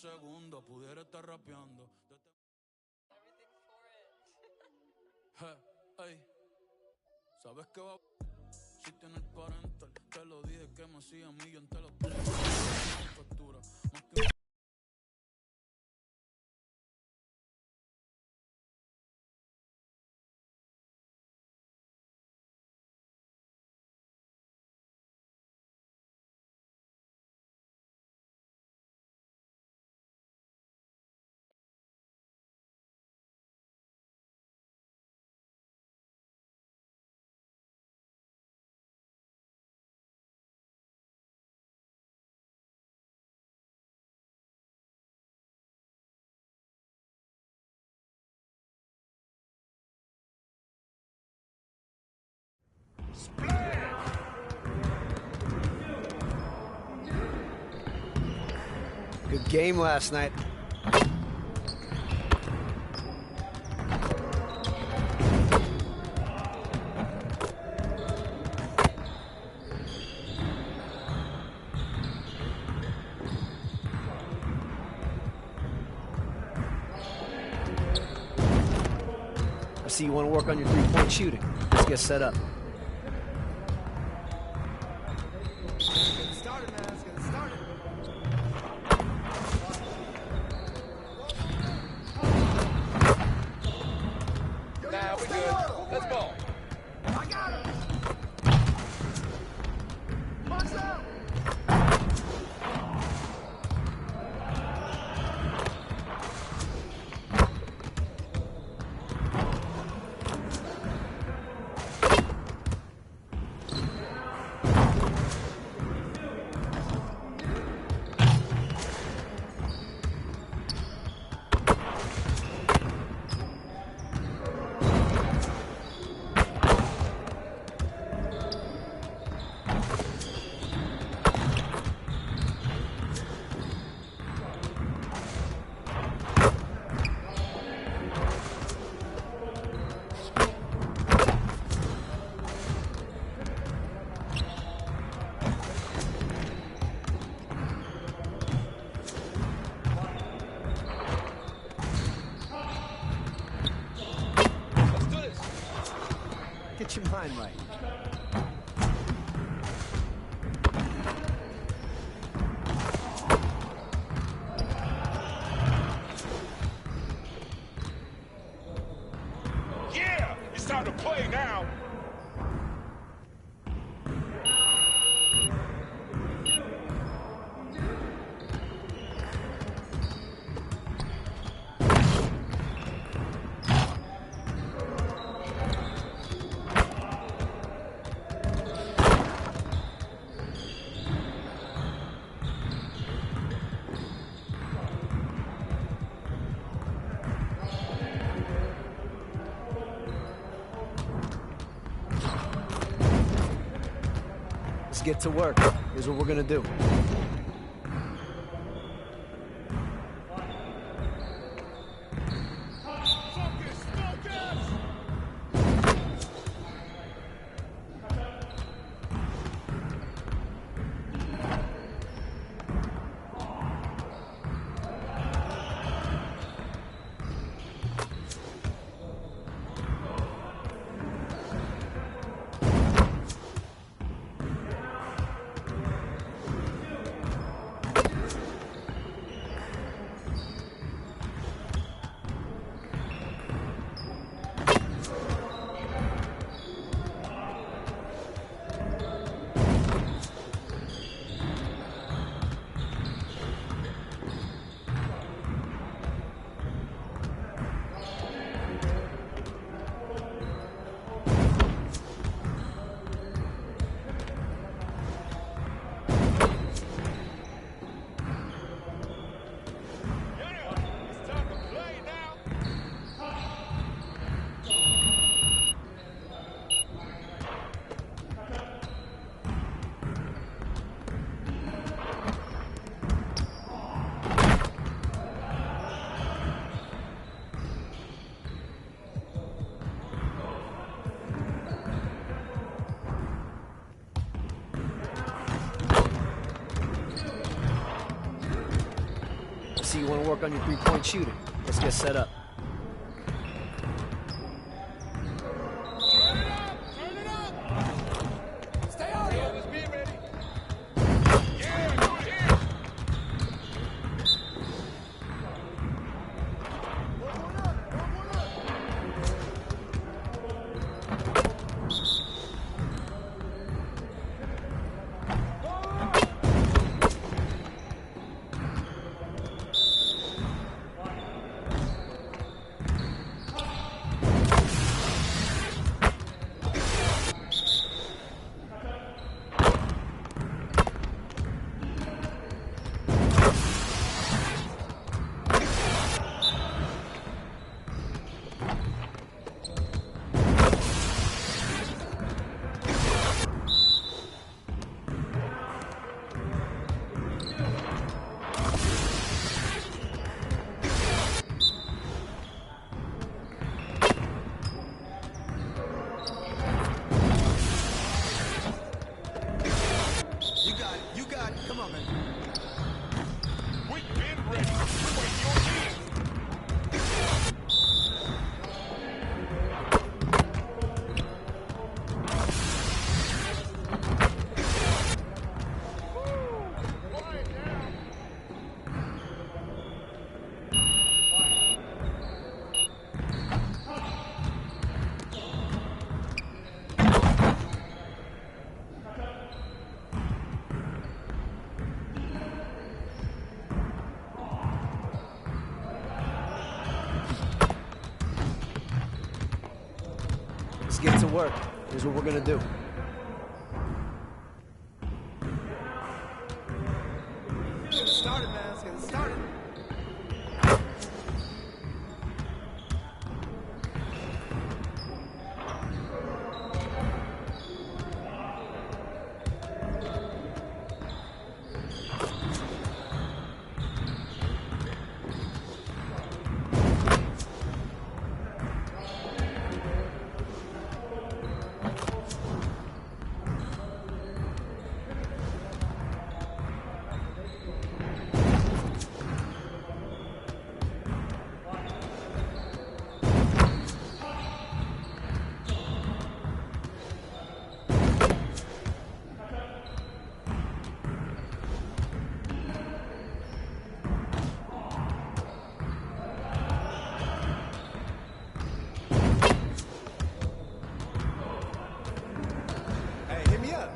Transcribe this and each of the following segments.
segundo pudiera estar rapeando. Hey, ¿sabes qué va? Si tiene el parental, te lo dije que me hacía millón, te lo factura. Más que Good game last night. I see you want to work on your three-point shooting. Let's get set up. Get your mind right. Yeah! It's time to play now! Let's get to work. Here's what we're gonna do. see you want to work on your three-point shooting. Let's get set up. Let's get to work. Here's what we're gonna do. Let's get it started, man. Let's get it started. Hey, hit me up.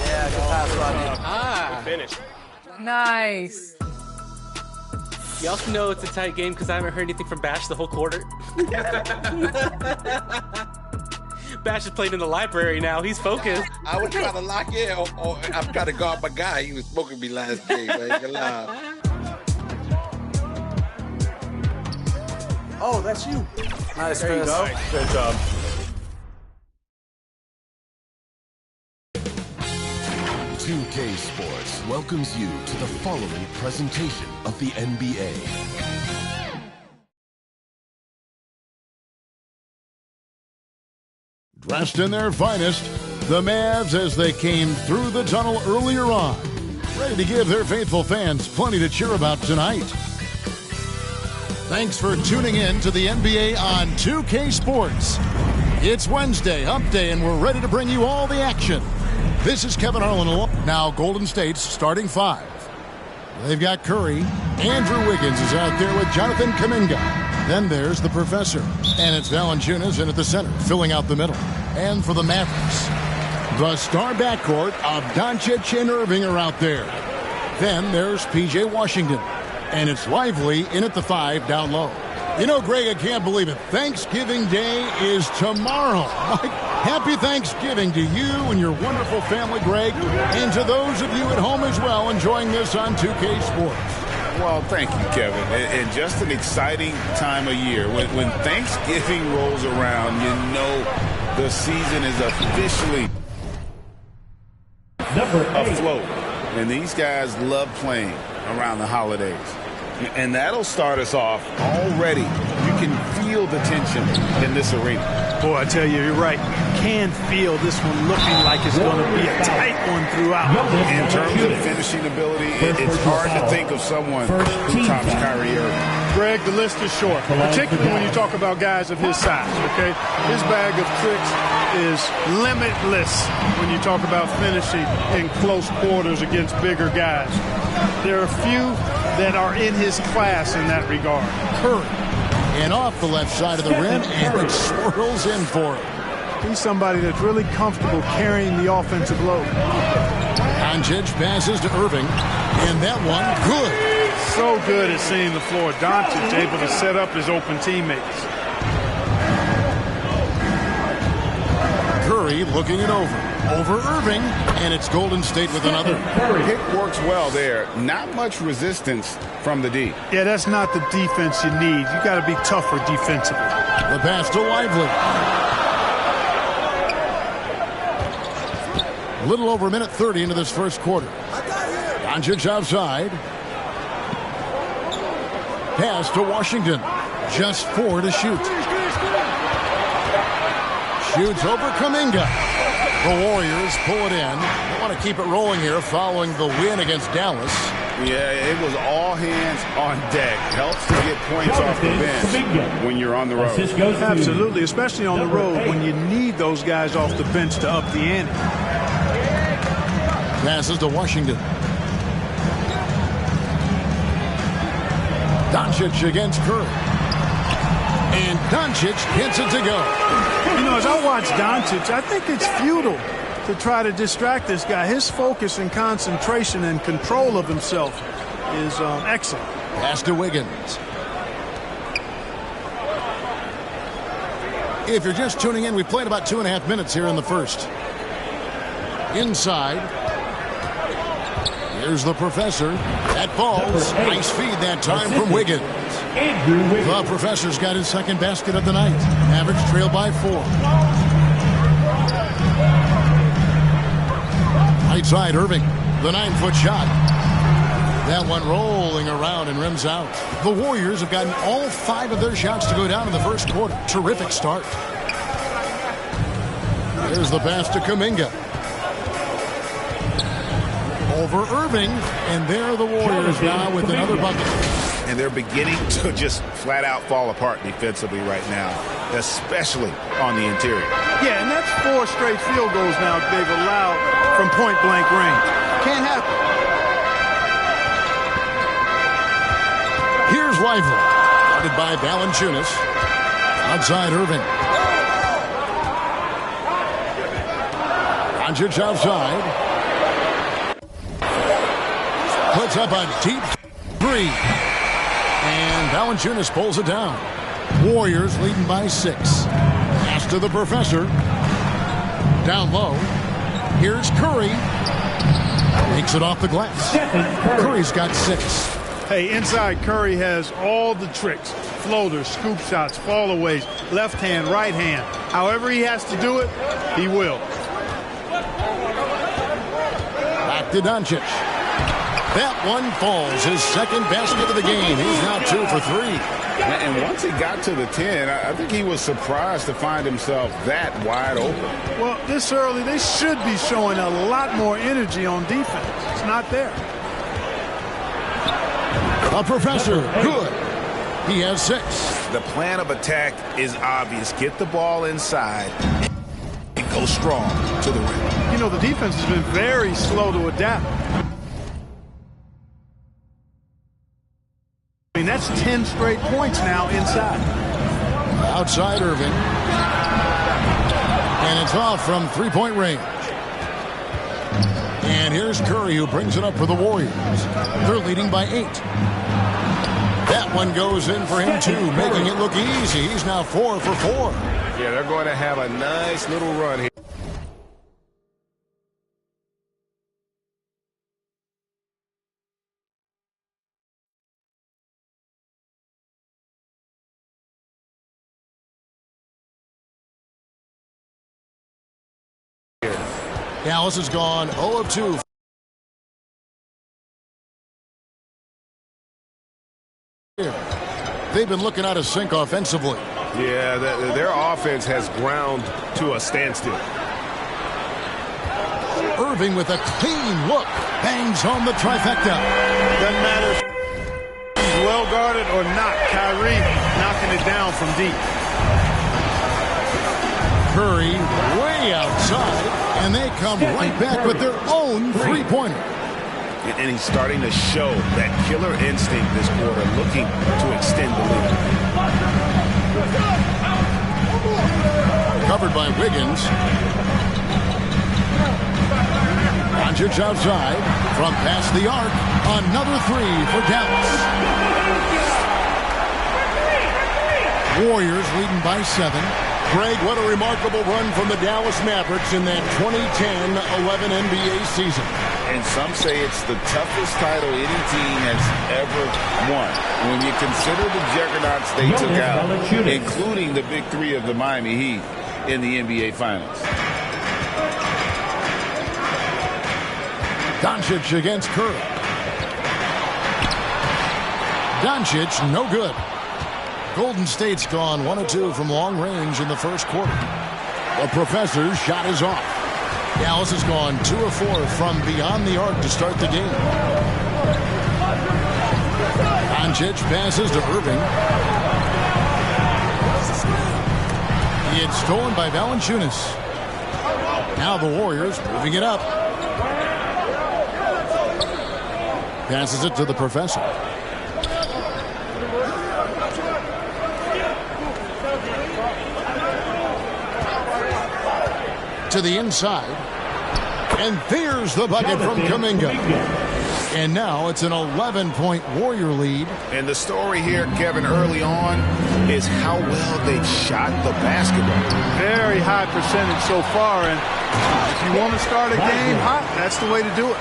Yeah, good pass, Rodney. Finish. Nice. You also know it's a tight game because I haven't heard anything from Bash the whole quarter. Bash is playing in the library now. He's focused. I was trying to lock in, or I've got to guard my guy. He was smoking me last game, man. Ain't gonna lie. Oh, that's you. Nice, Chris. Good job. $2K Sports welcomes you to the following presentation of the NBA. Dressed in their finest, the Mavs as they came through the tunnel earlier on, ready to give their faithful fans plenty to cheer about tonight. Thanks for tuning in to the NBA on 2K Sports. It's Wednesday, hump day, and we're ready to bring you all the action. This is Kevin Harlan. Now Golden State's starting five. They've got Curry. Andrew Wiggins is out there with Jonathan Kuminga. Then there's the Professor. And it's Valanciunas in at the center, filling out the middle. And for the Mavericks, the star backcourt of Doncic and Irving are out there. Then there's P.J. Washington. And it's Lively in at the five down low. You know, Greg, I can't believe it. Thanksgiving Day is tomorrow. Happy Thanksgiving to you and your wonderful family, Greg, and to those of you at home as well enjoying this on 2K Sports. Well, thank you, Kevin. And just an exciting time of year. When Thanksgiving rolls around, you know the season is officially afloat. And these guys love playing around the holidays. And that'll start us off already. You can feel the tension in this arena. Boy, I tell you, you're right. You can feel this one looking like it's going to be a tight one throughout. In terms of finishing ability, it's hard to think of someone who tops Mycareer. Greg, the list is short, particularly when you talk about guys of his size, okay? His bag of tricks is limitless when you talk about finishing in close quarters against bigger guys. There are a few that are in his class in that regard. Curry. And off the left side of the rim, and it swirls in for him. He's somebody that's really comfortable carrying the offensive load. Doncic passes to Irving, and that one good. So good at seeing the floor. Doncic able to set up his open teammates. Curry looking it over Irving, and it's Golden State with another. Pick works well there. Not much resistance from the D. Yeah, that's not the defense you need. You got to be tougher defensively. The pass to Lively. A little over a minute 30 into this first quarter. Doncic outside. Pass to Washington. Just 4 to shoot. Shoots over Kuminga. The Warriors pull it in. They want to keep it rolling here following the win against Dallas. Yeah, it was all hands on deck. Helps to get points off the bench when you're on the road. Absolutely, especially on the road when you need those guys off the bench to up the ante. Passes to Washington. Doncic against Curry. And Doncic gets it to go. You know, as I watch Doncic, I think it's futile to try to distract this guy. His focus and concentration and control of himself is excellent. Pass to Wiggins. If you're just tuning in, we played about 2.5 minutes here in the first. Inside. Here's the professor. That falls. Nice feed that time from Wiggins. The professor's got his second basket of the night. Average trail by 4. Right side, Irving. The 9-foot shot. That one rolling around and rims out. The Warriors have gotten all 5 of their shots to go down in the first quarter. Terrific start. There's the pass to Kuminga. Over Irving, and there the Warriors now with another bucket. And they're beginning to just flat out fall apart defensively right now, especially on the interior. Yeah, and that's 4 straight field goals now they've allowed from point-blank range. Can't happen. Here's Lively, guarded by Valanciunas. Outside Irving. Doncic outside. Puts up a deep 3. And Valanciunas pulls it down. Warriors leading by 6. Pass to the professor. Down low. Here's Curry. Makes it off the glass. Curry's got 6. Hey, inside Curry has all the tricks. Floaters, scoop shots, fallaways, left hand, right hand. However he has to do it, he will. Back to Doncic. That one falls. His second basket of the game. He's now 2 for 3. And once he got to the 10, I think he was surprised to find himself that wide open. Well, this early, they should be showing a lot more energy on defense. It's not there. A professor, good. He has 6. The plan of attack is obvious. Get the ball inside and go strong to the rim. You know, the defense has been very slow to adapt. I mean, that's 10 straight points now inside. Outside Irving. And it's off from 3-point range. And here's Curry, who brings it up for the Warriors. They're leading by 8. That one goes in for him, too, making it look easy. He's now 4 for 4. Yeah, they're going to have a nice little run here. Dallas has gone 0 of 2. They've been looking out of sync offensively. Yeah, their offense has ground to a standstill. Irving with a clean look. Bangs home the trifecta. Doesn't matter if he's well guarded or not. Kyrie knocking it down from deep. Curry way outside, and they come right back with their own three-pointer. And he's starting to show that killer instinct this quarter, looking to extend the lead. Covered by Wiggins. Doncic outside from past the arc. Another three for Dallas. Warriors leading by 7. Greg, what a remarkable run from the Dallas Mavericks in that 2010-11 NBA season. And some say it's the toughest title any team has ever won. When you consider the juggernauts they took out, including the big three of the Miami Heat in the NBA Finals. Doncic against Curry. Doncic, no good. Golden State's gone 1 of 2 from long range in the first quarter. The professor's shot is off. Dallas has gone 2 of 4 from beyond the arc to start the game. Doncic passes to Irving. It's stolen by Valanciunas. Now the Warriors moving it up. Passes it to the professor. To the inside. And there's the bucket from Kuminga. And now it's an 11-point Warrior lead. And the story here, Kevin, early on is how well they shot the basketball. Very high percentage so far. And if you want to start a game hot, that's the way to do it.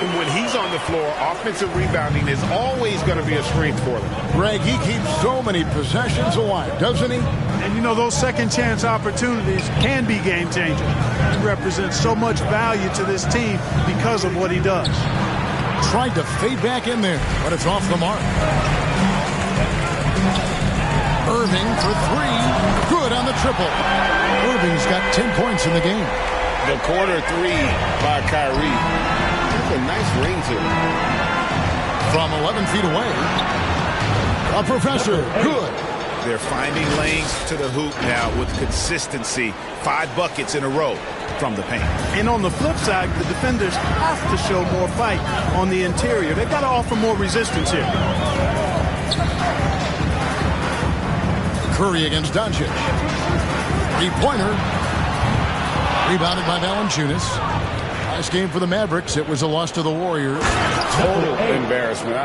And when he's on the floor, offensive rebounding is always going to be a strength for them. Greg, he keeps so many possessions alive, doesn't he? And you know, those second chance opportunities can be game changers. He represents so much value to this team because of what he does. Tried to fade back in there, but it's off the mark. Irving for 3. Good on the triple. Irving's got 10 points in the game. The quarter 3 by Kyrie. A nice ring to it. From 11 feet away. A professor. Good. They're finding lanes to the hoop now with consistency. 5 buckets in a row from the paint. And on the flip side, the defenders have to show more fight on the interior. They've got to offer more resistance here. Curry against Doncic. 3-pointer. Rebounded by Valanciunas. Last game for the Mavericks, it was a loss to the Warriors. Total embarrassment.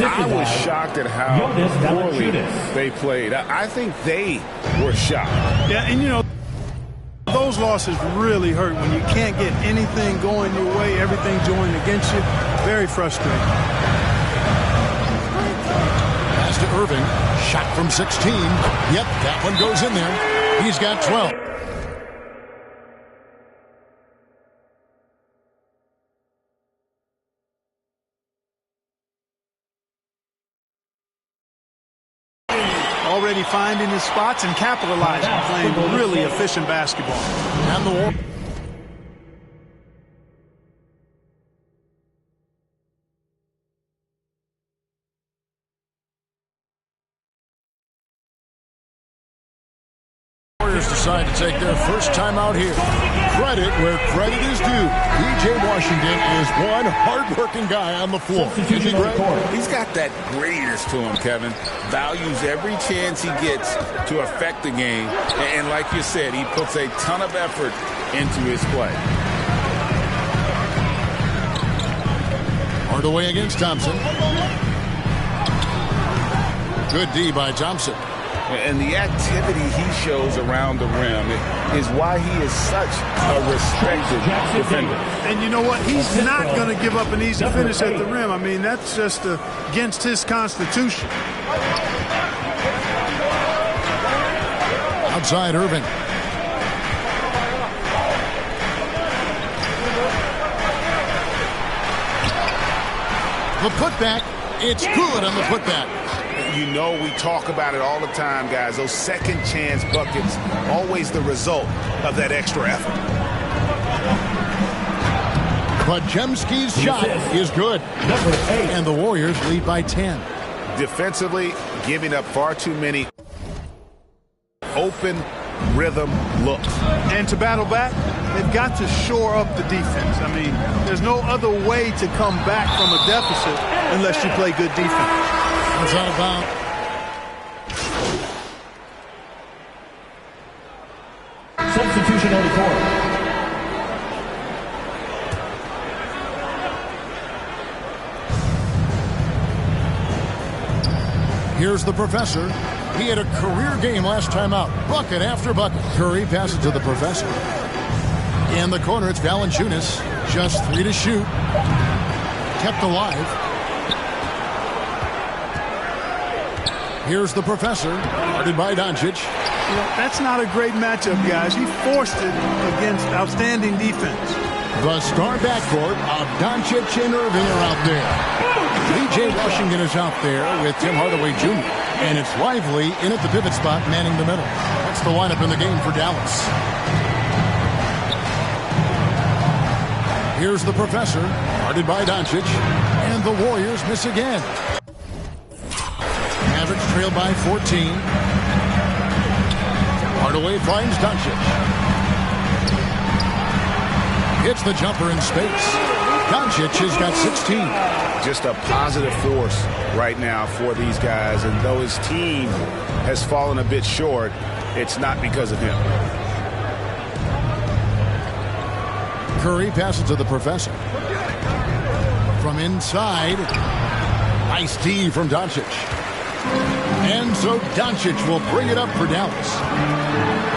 I was shocked at how poorly they played. I think they were shocked. Yeah, and you know, Those losses really hurt when you can't get anything going your way, everything's going against you. Very frustrating. Pass to Irving. Shot from 16. Yep, that one goes in there. He's got 12. Already finding his spots and capitalizing, playing really efficient basketball. And the Warriors decide to take their first time out here. Credit where credit is due. P.J. Washington is one hard-working guy on the floor. He's got that grittiness to him, Kevin. Values every chance he gets to affect the game. And like you said, he puts a ton of effort into his play. Hardaway against Thompson. Good D by Thompson. And the activity he shows around the rim is why he is such a respected defender. And you know what? He's not going to give up an easy finish at the rim. I mean, that's just against his constitution. Outside Irving. The putback. It's good on the putback. You know, we talk about it all the time, guys. Those second chance buckets, always the result of that extra effort. Podziemski's shot is good. And the Warriors lead by 10. Defensively, giving up far too many open rhythm looks. And to battle back, they've got to shore up the defense. I mean, there's no other way to come back from a deficit unless you play good defense. It's out of bounds. Substitution on the court. Here's the professor. He had a career game last time out. Bucket after bucket. Curry passes to the professor. In the corner, it's Valanciunas. Just 3 to shoot. Kept alive. Here's the professor, guarded by Doncic. You know, that's not a great matchup, guys. He forced it against outstanding defense. The star backcourt of Doncic and Irving are out there. P.J. Washington is out there with Tim Hardaway Jr. And it's Lively in at the pivot spot, manning the middle. That's the lineup in the game for Dallas. Here's the professor, guarded by Doncic. And the Warriors miss again. Mavericks trail by 14. Hardaway finds Doncic. Hits the jumper in space. Doncic has got 16. Just a positive force right now for these guys. And though his team has fallen a bit short, it's not because of him. Curry passes to the professor. From inside, nice D from Doncic. And so Doncic will bring it up for Dallas.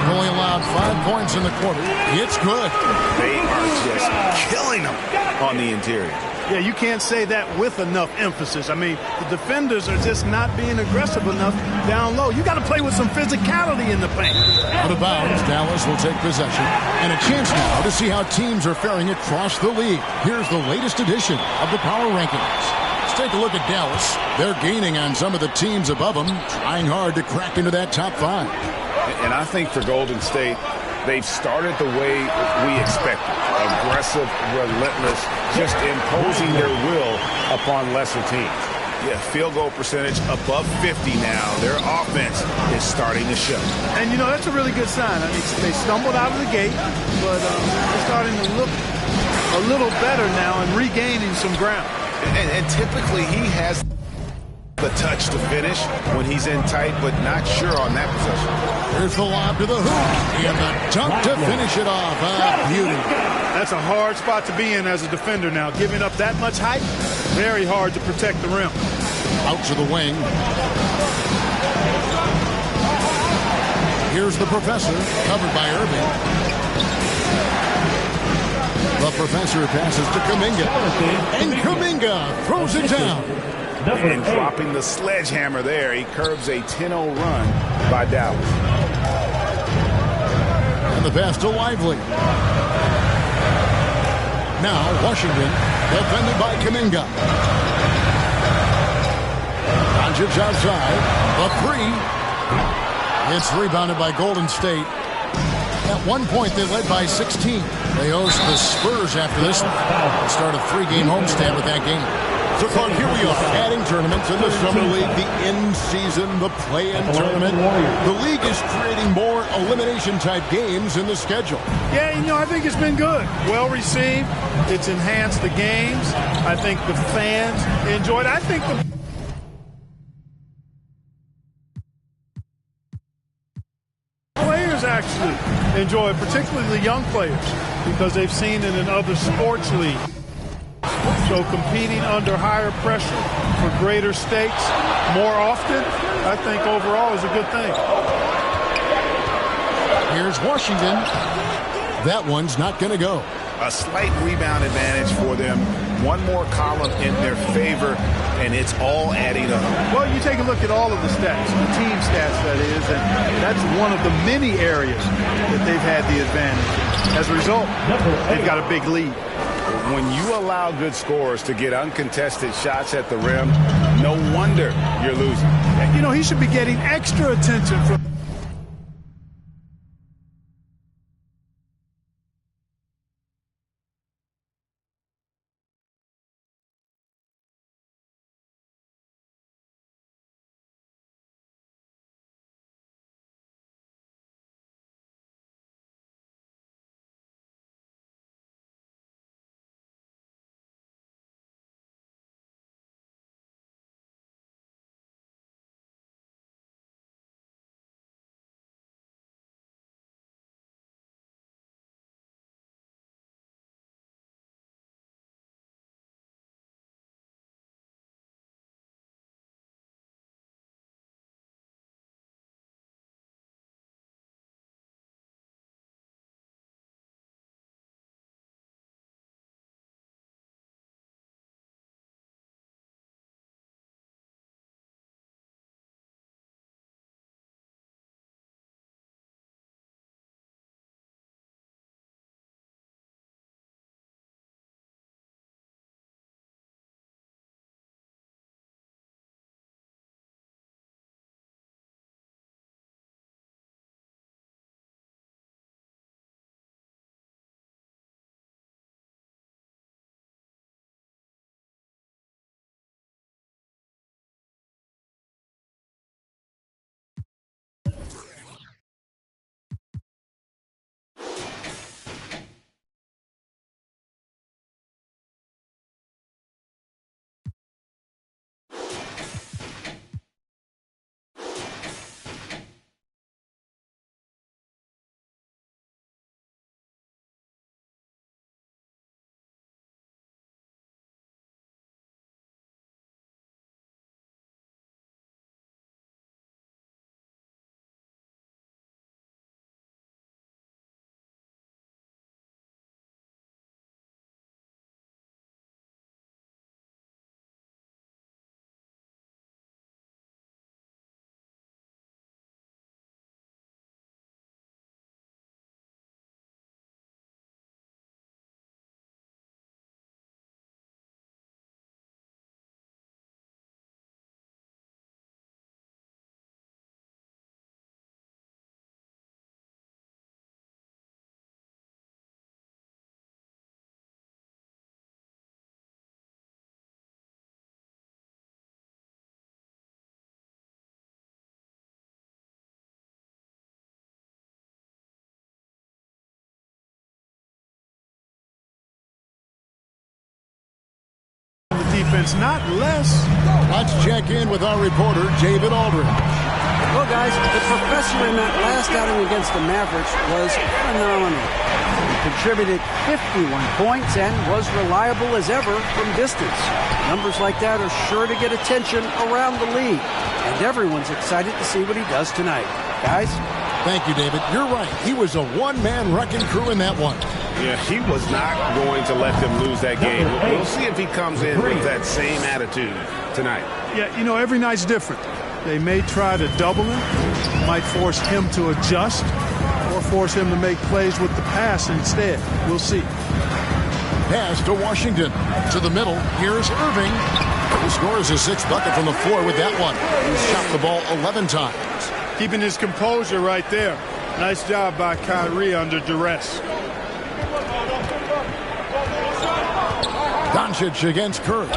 Only allowed 5 points in the quarter. It's good. They are just killing them on the interior. Yeah, you can't say that with enough emphasis. I mean, the defenders are just not being aggressive enough down low. You got to play with some physicality in the paint. Out of bounds, Dallas will take possession. And a chance now to see how teams are faring across the league. Here's the latest edition of the Power Rankings. Let's take a look at Dallas. They're gaining on some of the teams above them, trying hard to crack into that top 5. And I think for Golden State, they've started the way we expected. Aggressive, relentless, just imposing their will upon lesser teams. Yeah, field goal percentage above 50 now. Their offense is starting to show. And, you know, that's a really good sign. I mean, they stumbled out of the gate, but they're starting to look a little better now and regaining some ground. And typically he has the touch to finish when he's in tight, but not sure on that possession. Here's the lob to the hoop. And the dunk to finish it off. Beauty. That's a hard spot to be in as a defender now. Giving up that much height, very hard to protect the rim. Out to the wing. Here's the professor, covered by Irving. The professor passes to Kuminga. And Kuminga throws it down. And dropping the sledgehammer there, he curbs a 10-0 run by Dallas. And the pass to Lively. Now Washington, defended by Kuminga. Doncic outside. The three. It's rebounded by Golden State. At one point, they led by 16. They host the Spurs after this one. They'll start a 3-game homestand with that game. So, Clark, here we are, adding tournaments in the Summer League, the in-season, the play-in tournament. The league is creating more elimination-type games in the schedule. Yeah, you know, I think it's been good. Well received. It's enhanced the games. I think the fans enjoyed it. I think the players actually enjoy it, particularly the young players, because they've seen it in other sports leagues. So competing under higher pressure for greater stakes more often, I think overall is a good thing. Here's Washington. That one's not going to go. A slight rebound advantage for them. One more column in their favor, and it's all adding up. Well, you take a look at all of the stats, the team stats, that is, and that's one of the many areas that they've had the advantage. As a result, they've got a big lead. When you allow good scorers to get uncontested shots at the rim, no wonder you're losing. You know, he should be getting extra attention from defense, not less. Let's check in with our reporter, David Aldridge. Well, guys, the professor in that last outing against the Mavericks was phenomenal. He contributed 51 points and was reliable as ever from distance. Numbers like that are sure to get attention around the league, and everyone's excited to see what he does tonight. Guys? Thank you, David. You're right. He was a one-man wrecking crew in that one. Yeah, he was not going to let them lose that game. We'll see if he comes in with that same attitude tonight. Yeah, you know, every night's different. They may try to double him, might force him to adjust, or force him to make plays with the pass instead. We'll see. Pass to Washington. To the middle. Here's Irving. He scores his 6th bucket from the floor with that one. He's shot the ball 11 times. Keeping his composure right there. Nice job by Kyrie under duress. Doncic against Curry.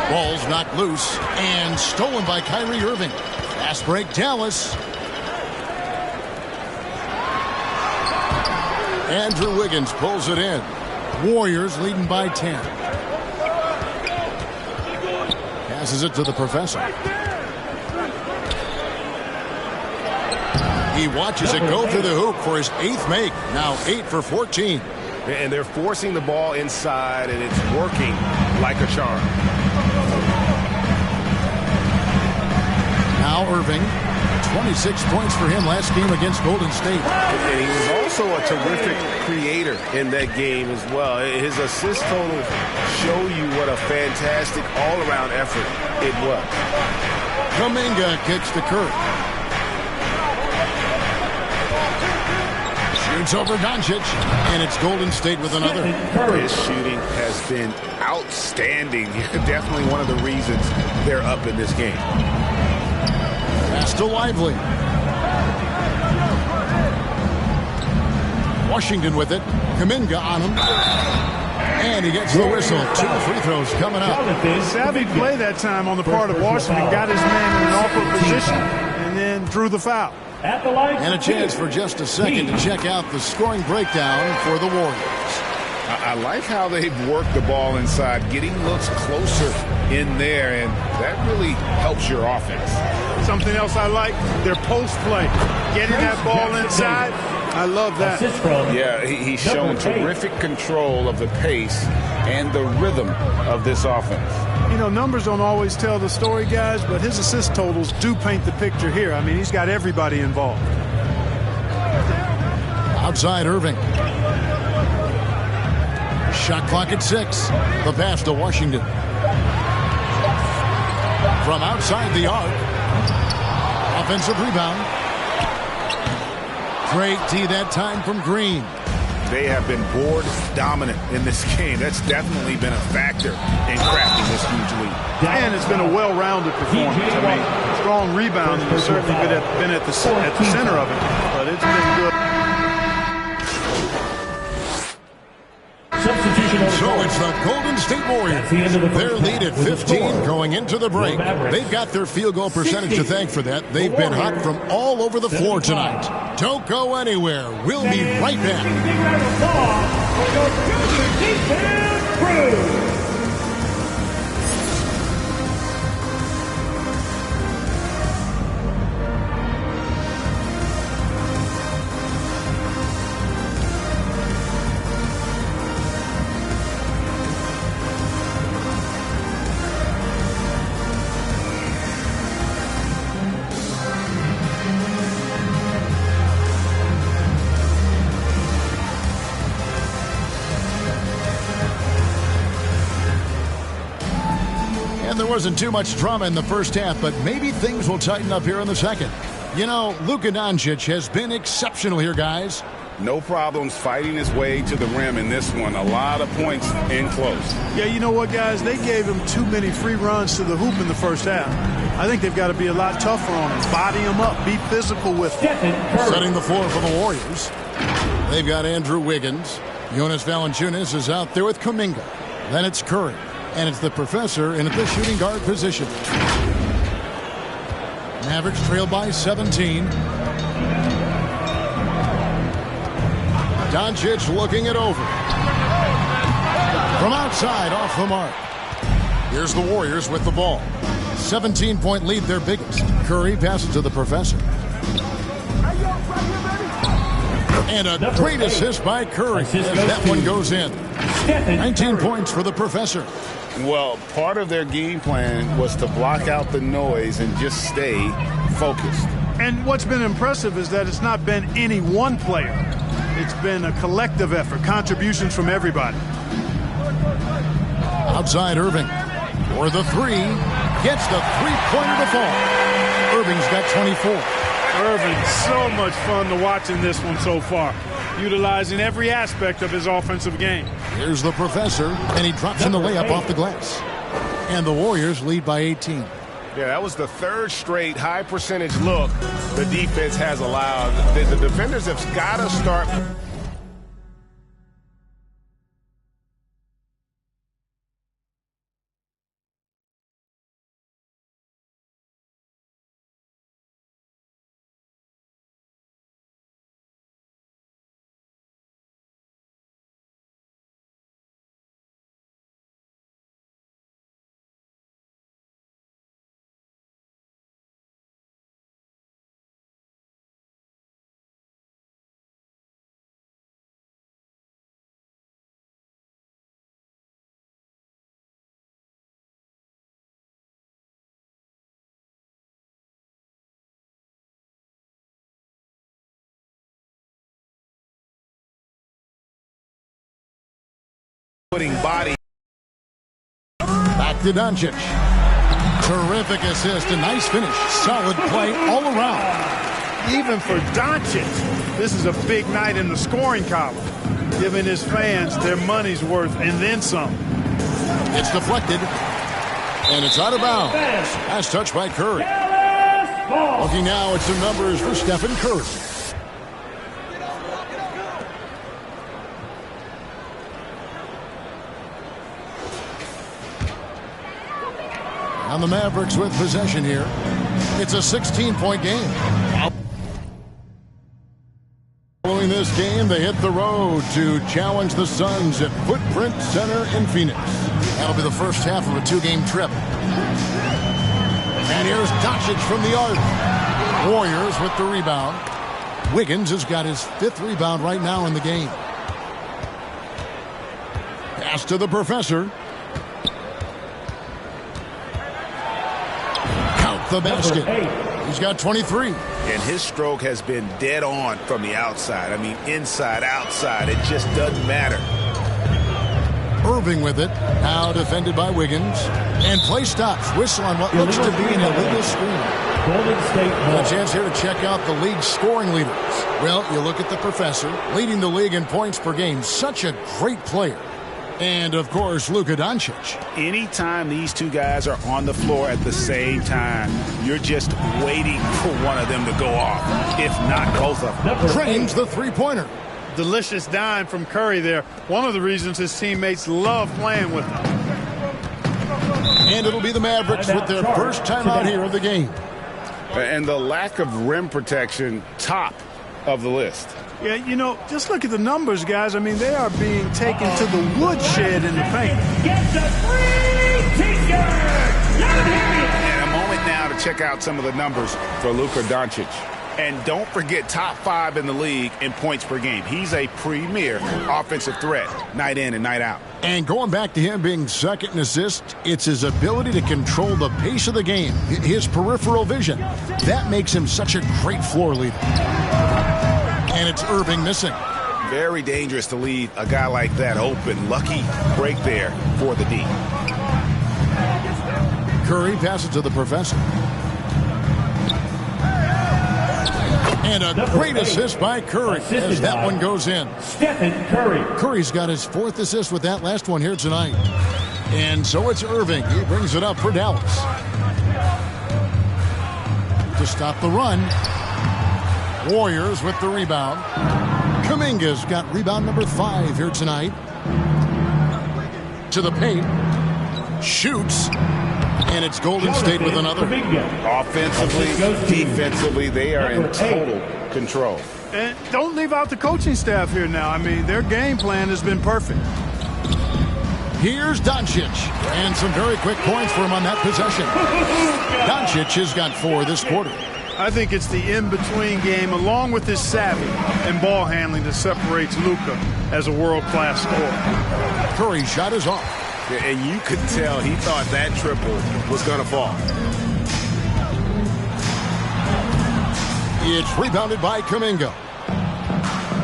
Ball's knocked loose and stolen by Kyrie Irving. Fast break, Dallas. Andrew Wiggins pulls it in. Warriors leading by 10. Passes it to the professor. He watches it go through the hoop for his 8th make. Now 8 for 14. And they're forcing the ball inside, and it's working like a charm. Now Irving. 26 points for him last game against Golden State. And he was also a terrific creator in that game as well. His assist total show you what a fantastic all-around effort it was. Kuminga kicks to Curry. Shoots over Doncic, and it's Golden State with another. His shooting has been outstanding. Definitely one of the reasons they're up in this game. Pass to Lively. Washington with it. Kuminga on him. And he gets the whistle. 2 free throws coming up. Savvy play that time on the part of Washington. Got his man in an awkward position and then drew the foul. And a chance for just a second to check out the scoring breakdown for the Warriors. I like how they've worked the ball inside, getting looks closer in there, and that really helps your offense. Something else I like, their post play. Getting that ball inside, I love that. Yeah, he's shown terrific control of the pace and the rhythm of this offense. You know, numbers don't always tell the story, guys, but his assist totals do paint the picture here. I mean, he's got everybody involved. Outside Irving. Shot clock at 6. The pass to Washington. From outside the arc. Offensive rebound. Great D that time from Green. They have been board dominant in this game. That's definitely been a factor in crafting this huge lead. And it's been a well-rounded performance. I mean, strong rebounding has certainly been at the center of it, but it's been good. So it's the Golden State Warriors. Their lead at 15 going into the break. They've got their field goal percentage to thank for that. They've been hot from all over the floor tonight. Don't go anywhere. We'll be right back. There wasn't too much drama in the first half, but maybe things will tighten up here in the second. You know, Luka Doncic has been exceptional here, guys. No problems fighting his way to the rim in this one. A lot of points in close. Yeah, you know what, guys? They gave him too many free runs to the hoop in the first half. I think they've got to be a lot tougher on him. Body him up. Be physical with him. Setting the floor for the Warriors. They've got Andrew Wiggins. Jonas Valanciunas is out there with Kuminga. Then it's Curry. And it's the professor in the shooting guard position. Mavericks trail by 17. Doncic looking it over. From outside, off the mark. Here's the Warriors with the ball. 17-point lead, their biggest. Curry passes to the professor. And a great assist by Curry as that one goes in. 19 points for the professor. Well, part of their game plan was to block out the noise and just stay focused. And what's been impressive is that it's not been any one player. It's been a collective effort, contributions from everybody. Outside Irving for the three. Gets the three-pointer to fall. Irving's got 24. Irving, so much fun to watch in this one so far, utilizing every aspect of his offensive game. Here's the professor, and he drops in the layup off the glass. And the Warriors lead by 18. Yeah, that was the third straight high percentage look the defense has allowed. The defenders have got to start. Body. Back to Doncic. Terrific assist, a nice finish. Solid play all around. Even for Doncic, this is a big night in the scoring column, giving his fans their money's worth and then some. It's deflected, and it's out of bounds. Pass touched by Curry. Looking now at some numbers for Stephen Curry. And the Mavericks with possession here. It's a 16-point game. Following this game, they hit the road to challenge the Suns at Footprint Center in Phoenix. That'll be the first half of a two-game trip. And here's Doncic from the arc. Warriors with the rebound. Wiggins has got his 5th rebound right now in the game. Pass to the professor. The basket. He's got 23. And his stroke has been dead on from the outside. I mean, inside, outside. It just doesn't matter. Irving with it. Now defended by Wiggins. And play stops. Whistle on what looks to be an illegal screen. Golden State. A chance here to check out the league's scoring leaders. Well, you look at the professor, leading the league in points per game. Such a great player. And, of course, Luka Doncic. Anytime these two guys are on the floor at the same time, you're just waiting for one of them to go off, if not both of them. Trains the three-pointer. Delicious dime from Curry there. One of the reasons his teammates love playing with him. And it'll be the Mavericks with their first time out here of the game. And the lack of rim protection, top of the list. Yeah, you know, just look at the numbers, guys. I mean, they are being taken to the woodshed in the paint. Get the free And a moment now to check out some of the numbers for Luka Doncic. And don't forget, top 5 in the league in points per game. He's a premier offensive threat, night in and night out. And going back to him being second in assists, it's his ability to control the pace of the game, his peripheral vision. That makes him such a great floor leader. And it's Irving missing. Very dangerous to leave a guy like that open. Lucky break there for the D. Curry passes to the professor. And a great assist by Curry as that one goes in. Stephen Curry. Curry's got his 4th assist with that last one here tonight. And so it's Irving. He brings it up for Dallas. To stop the run. Warriors with the rebound. Kuminga's got rebound number 5 here tonight. To the paint. Shoots. And it's Golden State with another. Offensively, defensively, they are in total control. And don't leave out the coaching staff here now. I mean, their game plan has been perfect. Here's Doncic. And some very quick points for him on that possession. Doncic has got 4 this quarter. I think it's the in-between game, along with his savvy and ball handling, that separates Luka as a world-class scorer. Curry's shot is off. Yeah, and you could tell he thought that triple was going to fall. It's rebounded by Kuminga.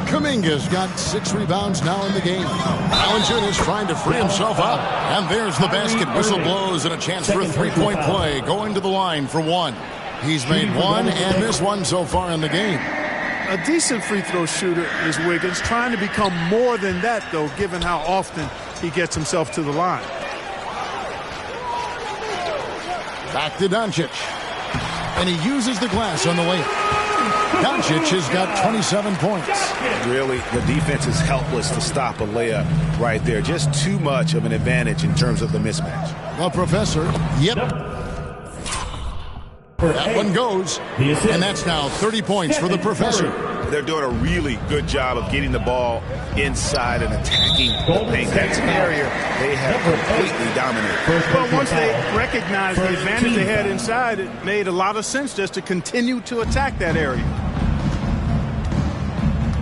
Kuminga's got 6 rebounds now in the game. Valanciunas trying to free himself up. And there's the basket. Whistle blows and a chance for a three-point play. Going to the line for 1. He's made 1 and missed 1 so far in the game. A decent free throw shooter is Wiggins, trying to become more than that, though, given how often he gets himself to the line. Back to Doncic. And he uses the glass on the layup. Doncic has got 27 points. Really, the defense is helpless to stop a layup right there. Just too much of an advantage in terms of the mismatch. The professor, yep. That one goes, and that's now 30 points for the professor. They're doing a really good job of getting the ball inside and attacking the paint. That's an area they have completely dominated. Well, once they recognized the advantage they had inside, it made a lot of sense just to continue to attack that area.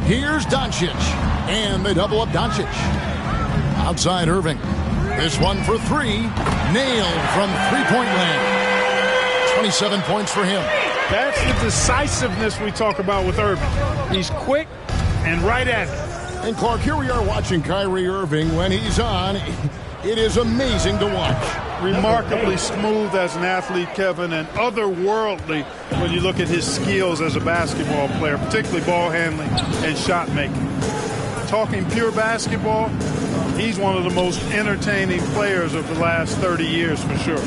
Here's Doncic, and they double up Doncic. Outside Irving. This one for 3. Nailed from three-point land. 27 points for him. That's the decisiveness we talk about with Irving. He's quick and right at it. And Clark, here we are watching Kyrie Irving. When he's on, it is amazing to watch. Remarkably smooth as an athlete, Kevin, and otherworldly when you look at his skills as a basketball player, particularly ball handling and shot making. Talking pure basketball, he's one of the most entertaining players of the last 30 years for sure.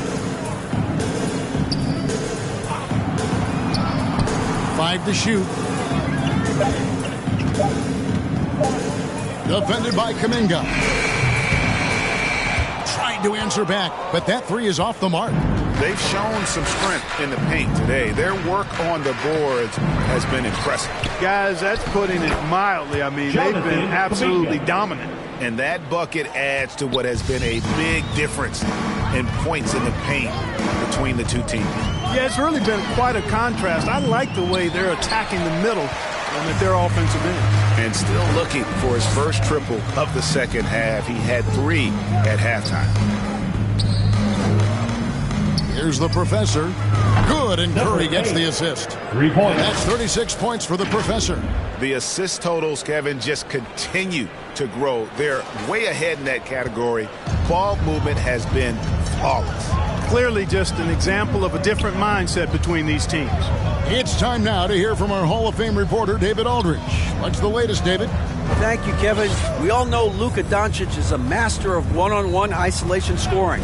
5 to shoot. Defended by Kuminga. Trying to answer back, but that 3 is off the mark. They've shown some strength in the paint today. Their work on the boards has been impressive. Guys, that's putting it mildly. I mean, they've been absolutely dominant. And that bucket adds to what has been a big difference in points in the paint between the two teams. Yeah, it's really been quite a contrast. I like the way they're attacking the middle at their offensive end. And still looking for his first triple of the second half. He had 3 at halftime. Here's the professor. Good, and Curry gets the assist. 3 points. That's 36 points for the professor. The assist totals, Kevin, just continue to grow. They're way ahead in that category. Ball movement has been flawless. Clearly just an example of a different mindset between these teams. It's time now to hear from our Hall of Fame reporter, David Aldridge. What's the latest, David? Thank you, Kevin. We all know Luka Doncic is a master of one-on-one isolation scoring.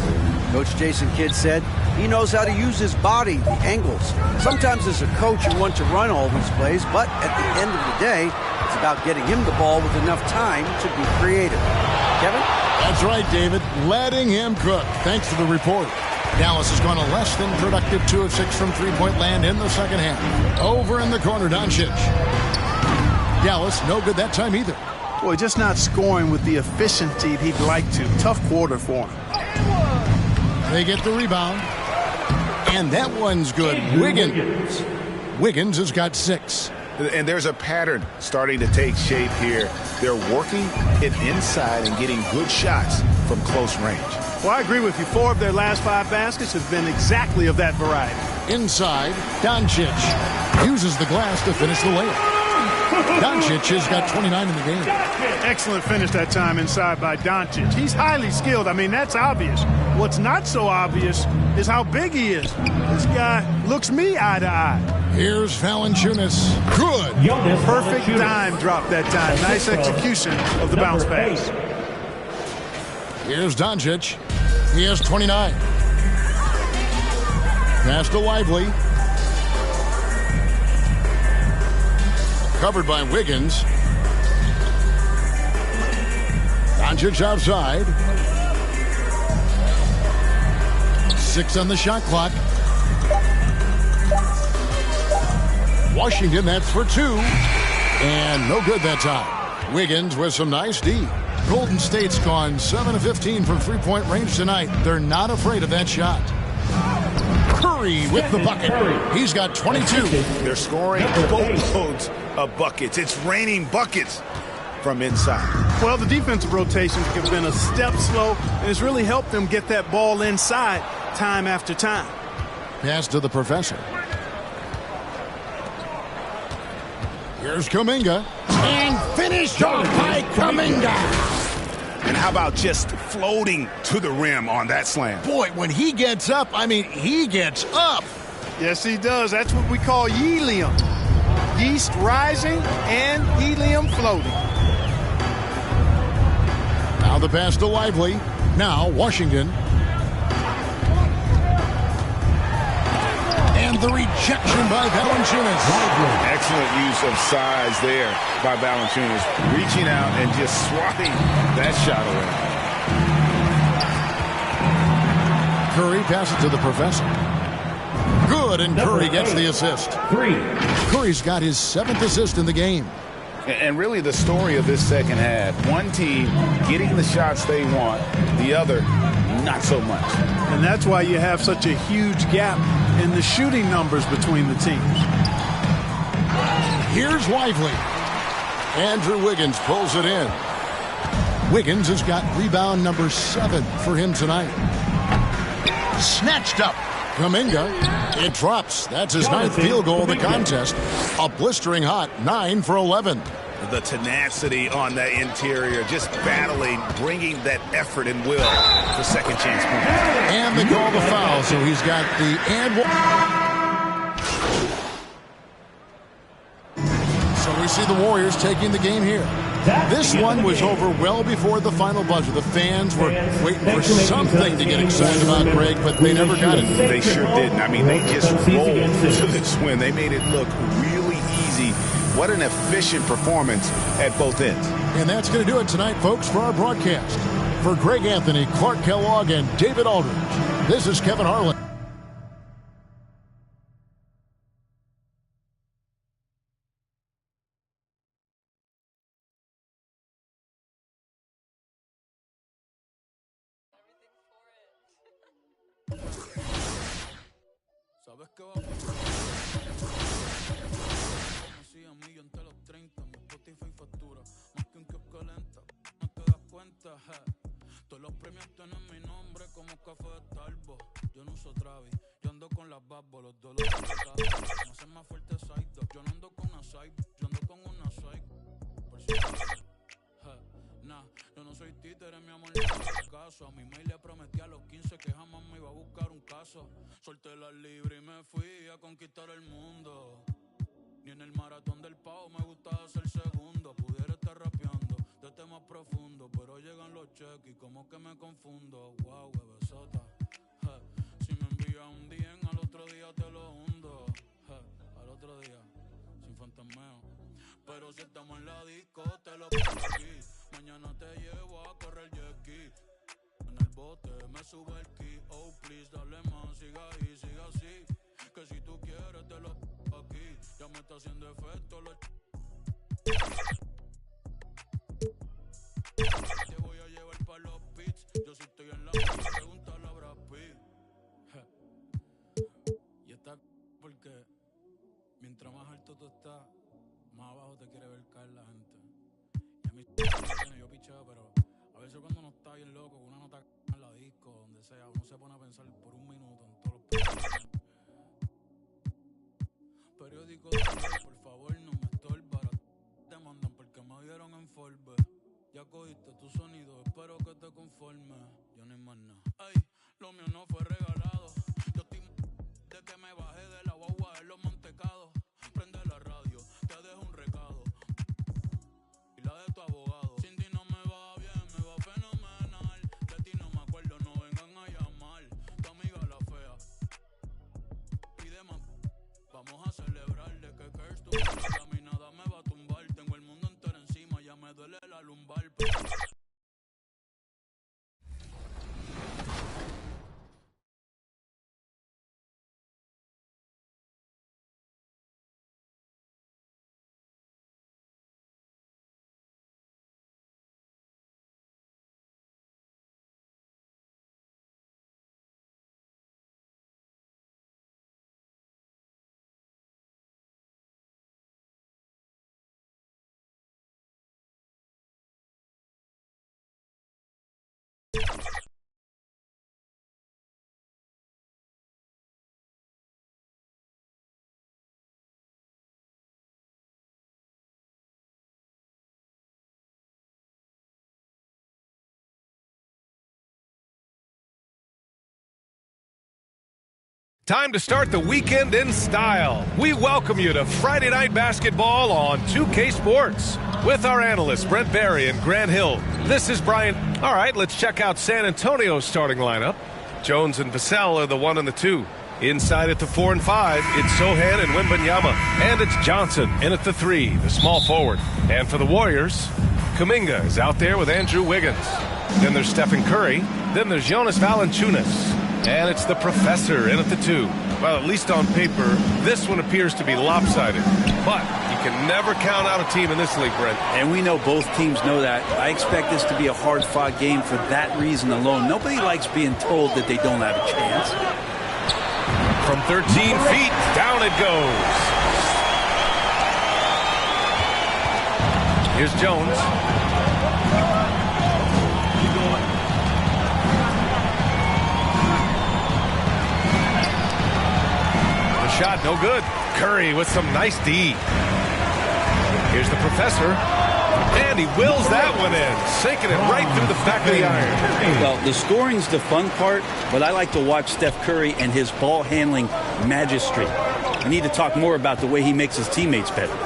Coach Jason Kidd said he knows how to use his body, the angles. Sometimes as a coach you want to run all these plays, but at the end of the day, it's about getting him the ball with enough time to be creative. Kevin? That's right, David. Letting him cook. Thanks to the report. Dallas has gone a less than productive 2 of 6 from three-point land in the second half. Over in the corner, Doncic. Dallas, no good that time either. Boy, just not scoring with the efficiency he'd like to. Tough quarter for him. They get the rebound. And that one's good. Wiggins. Wiggins has got 6. And there's a pattern starting to take shape here. They're working it inside and getting good shots from close range. Well, I agree with you. 4 of their last 5 baskets have been exactly of that variety. Inside, Doncic uses the glass to finish the layup. Doncic has got 29 in the game. Excellent finish that time inside by Doncic. He's highly skilled. I mean, that's obvious. What's not so obvious is how big he is. This guy looks me eye to eye. Here's Valanciunas. Good. Perfect dime drop that time. Nice execution of the bounce pass. Here's Doncic. He has 29. Pass to Lively. Covered by Wiggins. Doncic outside. 6 on the shot clock. Washington, that's for 2. And no good that time. Wiggins with some nice D. Golden State's gone 7 of 15 from three-point range tonight. They're not afraid of that shot. Curry with the bucket. He's got 22. They're scoring boatloads of buckets. It's raining buckets from inside. Well, the defensive rotations have been a step slow, and it's really helped them get that ball inside time after time. Pass to the professor. Here's Kuminga. And finished off by Kuminga. And how about just floating to the rim on that slam? Boy, when he gets up, I mean, he gets up. Yes, he does. That's what we call helium. Yeast rising and helium floating. Now the pass to Lively. Now Washington. And the rejection by Valanciunas. Excellent use of size there by Valanciunas. Reaching out and just swatting that shot away. Curry passes to the professor. Good, and Curry gets the assist. Curry's got his 7th assist in the game. And really the story of this second half, one team getting the shots they want, the other not so much. And that's why you have such a huge gap in the shooting numbers between the teams. Here's Lively. Andrew Wiggins pulls it in. Wiggins has got rebound number 7 for him tonight. Snatched up. Kuminga. It drops. That's his 9th field goal of the contest. A blistering hot 9 for 11. The tenacity on that interior, just battling, bringing that effort and will for second chance points. And they call the foul, so he's got the and one. So we see the Warriors taking the game here. This one was over well before the final buzzer. The fans were waiting for something to get excited about, Greg, but they never got it. They sure didn't. I mean, they just rolled to this win. They made it look really easy. What an efficient performance at both ends. And that's going to do it tonight, folks, for our broadcast. For Greg Anthony, Clark Kellogg, and David Aldridge, this is Kevin Harlan. ¿Sabes qué va a pasar? Conocí a mí entre los 30, mi Spotify factura más que un kiosco lenta, no te das cuenta, todos los premios tienen mi nombre como café de Starbucks. Yo no uso Travis, yo ando con las babos, los dolores de casa. No hacen más fuerte side dog, yo no ando con una side, yo ando con una side. Por si nah, yo no soy títere, mi amor, no me caso. A mi mail le prometí a los 15 que jamás me iba a buscar un caso. Solté las libres y me fui a conquistar el mundo. Ni en el maratón del pavo me gustaba ser segundo. Pudiera estar rapeando de temas profundos, pero llegan los cheques y como que me confundo. Wow, bebesota. Si me envías un DM, al otro día te lo hundo. Al otro día, sin fantasmeo. Pero si estamos en la disco, te lo pongo aquí. Mañana te llevo a correr jet ski. En el bote me sube el ki. Oh please, dale más, siga ahí, siga así. Que si tú quieres te lo pongo aquí. Ya me está haciendo efecto lo. Te voy a llevar pa' los beats. Yo si estoy en la pregunta la Brad Pitt. Y está porque mientras más alto tú estás, más abajo te quiere ver caer la gente. Y a mí yo picheo, pero a veces cuando uno está bien loco, una nota en la disco, donde sea, uno se pone a pensar por un minuto en todos los periódico, por favor no me estorba. Te mandan porque me dieron en Forbes. Ya cogiste tu sonido, espero que te conformes. Yo no hay más nada. Ay, lo mío no fue regalado. Yo estoy de que me bajé de la guagua de los mantecados. Prende la radio, te dejo un recado. Y la de tu abogado. Sin ti no me va bien, me va fenomenal. De ti no me acuerdo, no vengan a llamar. Tu amiga la fea. Pide más. Vamos a celebrar de que Curse tu a mí nada me va a tumbar. Tengo el mundo entero encima, ya me duele la lumbar. Time to start the weekend in style. We welcome you to Friday Night Basketball on 2K Sports with our analysts Brent Barry and Grant Hill. This is Brian. All right, let's check out San Antonio's starting lineup. Jones and Vassell are the 1 and the 2. Inside at the 4 and 5, it's Sohan and Wembanyama. And it's Johnson in at the 3, the small forward. And for the Warriors, Kuminga is out there with Andrew Wiggins. Then there's Stephen Curry. Then there's Jonas Valanciunas. And it's the Professor in at the 2. Well, at least on paper, this one appears to be lopsided. But you can never count out a team in this league, Brent. And we know both teams know that. I expect this to be a hard-fought game for that reason alone. Nobody likes being told that they don't have a chance. From 13 feet, down it goes. Here's Jones. Shot no good. Curry with some nice D. Here's the Professor. And he wills that one in, sinking it right through the back of the iron. Well, the scoring's the fun part, but I like to watch Steph Curry and his ball handling magistry. I need to talk more about the way he makes his teammates better.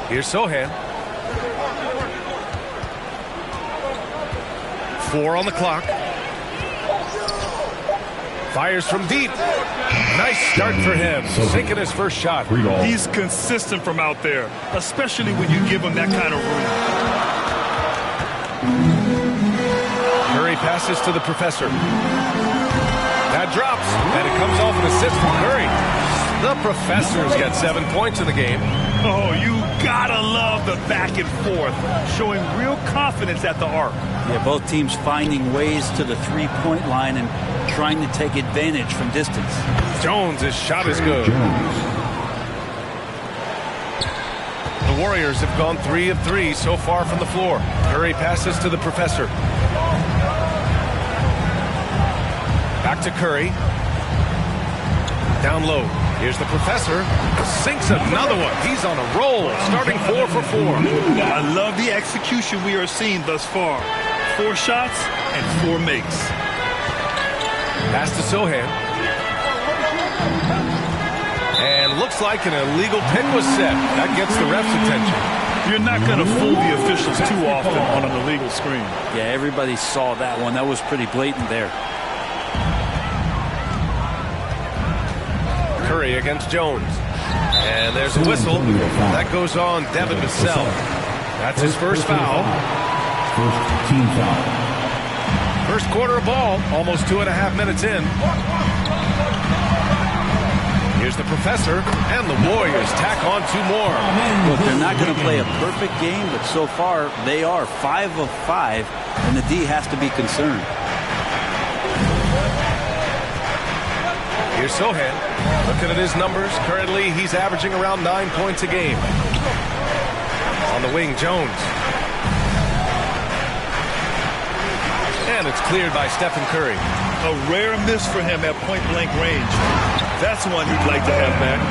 Here's Sohan. 4 on the clock. Fires from deep. Nice start for him. Sinking his first shot. He's consistent from out there, especially when you give him that kind of room. Curry passes to the Professor. That drops, and it comes off an assist from Curry. The Professor's got 7 points in the game. Oh, you gotta love the back and forth, showing real confidence at the arc. Yeah, both teams finding ways to the three-point line and trying to take advantage from distance. Jones' shot is good. The Warriors have gone 3 of 3 so far from the floor. Curry passes to the Professor. Back to Curry. Down low. Here's the Professor. Sinks another one. He's on a roll, starting 4 for 4. I love the execution we are seeing thus far. 4 shots and 4 makes. Pass to Sohan. And looks like an illegal pick was set. That gets the ref's attention. You're not going to fool the officials too often on an illegal screen. Yeah, everybody saw that one. That was pretty blatant there. Curry against Jones. And there's a whistle. That goes on Devin Vassell. That's his first foul. First team foul. First quarter of ball, almost 2.5 minutes in. Here's the Professor, and the Warriors tack on 2 more. Look, they're not going to play a perfect game, but so far they are 5 of 5, and the D has to be concerned. Here's Sohan. Looking at his numbers, currently he's averaging around 9 points a game. On the wing, Jones. And it's cleared by Stephen Curry. A rare miss for him at point-blank range. That's one he'd like to have back.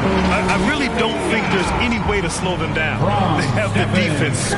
I really don't think there's any way to slow them down. They have the defense.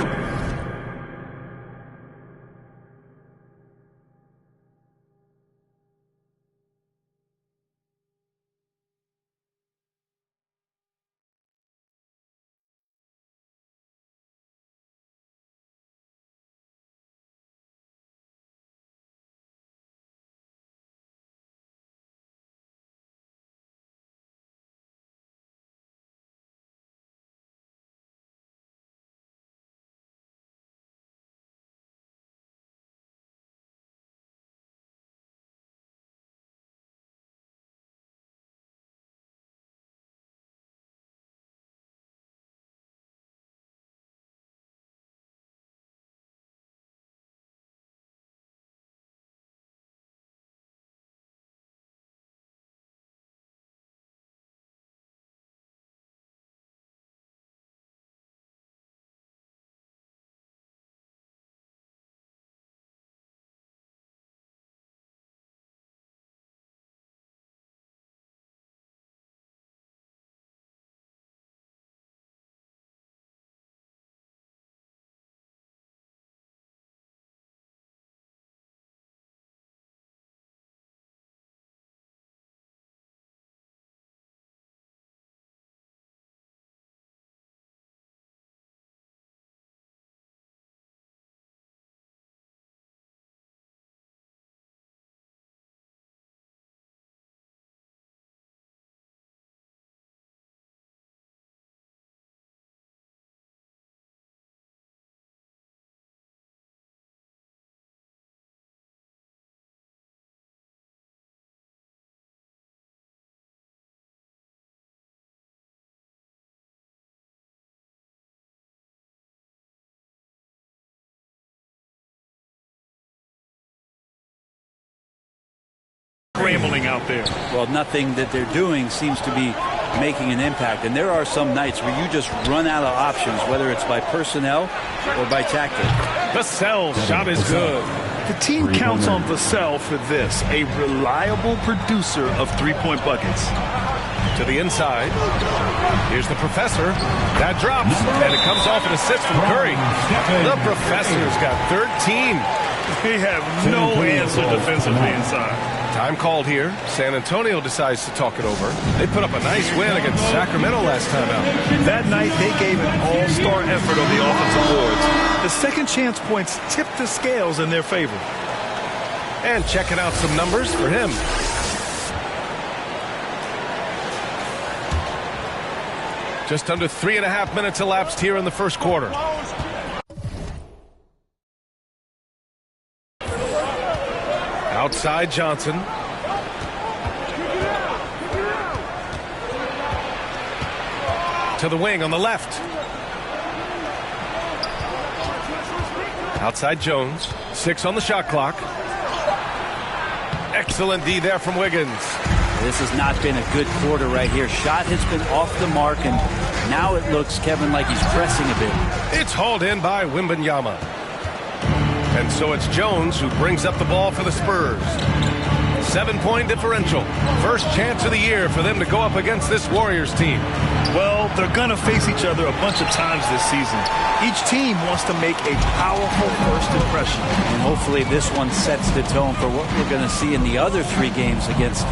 scrambling out there. Well, nothing that they're doing seems to be making an impact. And there are some nights where you just run out of options, whether it's by personnel or by tactic. Vassell's shot is good. The team counts on Vassell for this, a reliable producer of three-point buckets. To the inside. Here's the professor. That drops, and it comes off an assist from Curry. The professor's got 13. They have no answer defensively inside. Time called here. San Antonio decides to talk it over. They put up a nice win against Sacramento last time out. That night, they gave an all-star effort on the offensive boards. The second chance points tipped the scales in their favor. And checking out some numbers for him. Just under 3.5 minutes elapsed here in the first quarter. Outside Johnson. To the wing on the left. Outside Jones. 6 on the shot clock. Excellent D there from Wiggins. This has not been a good quarter right here. Shot has been off the mark, and now it looks, Kevin, like he's pressing a bit. It's hauled in by Wembanyama. And so it's Jones who brings up the ball for the Spurs. 7-point differential. First chance of the year for them to go up against this Warriors team. Well, they're going to face each other a bunch of times this season. Each team wants to make a powerful first impression. And hopefully this one sets the tone for what we're going to see in the other 3 games against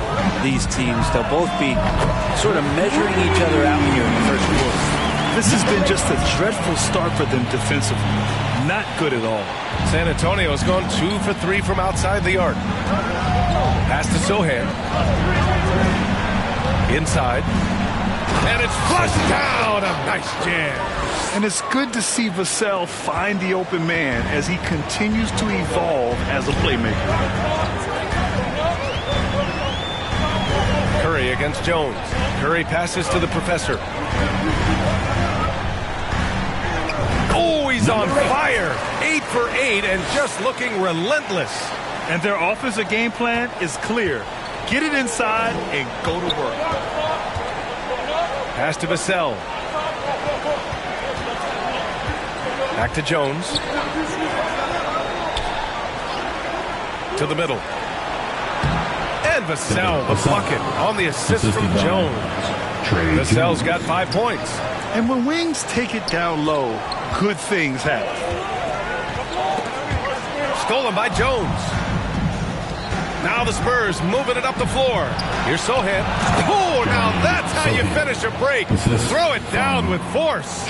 these teams. They'll both be sort of measuring each other out here in the first quarter. This has been just a dreadful start for them defensively. Not good at all. San Antonio has gone 2 for 3 from outside the arc. Pass to Sohan. Inside. And it's flushed down. A nice jam. And it's good to see Vassell find the open man as he continues to evolve as a playmaker. Curry against Jones. Curry passes to the professor. Oh, he's on fire. 8 for 8 and just looking relentless. And their offensive game plan is clear. Get it inside and go to work. Pass to Vassell. Back to Jones. To the middle. And Vassell, the bucket on the assist from Jones. Vassell's got 5 points. And when wings take it down low, good things happen. Stolen by Jones. Now the Spurs moving it up the floor. Here's Sohan. Oh, now that's how you finish a break. Throw it down with force.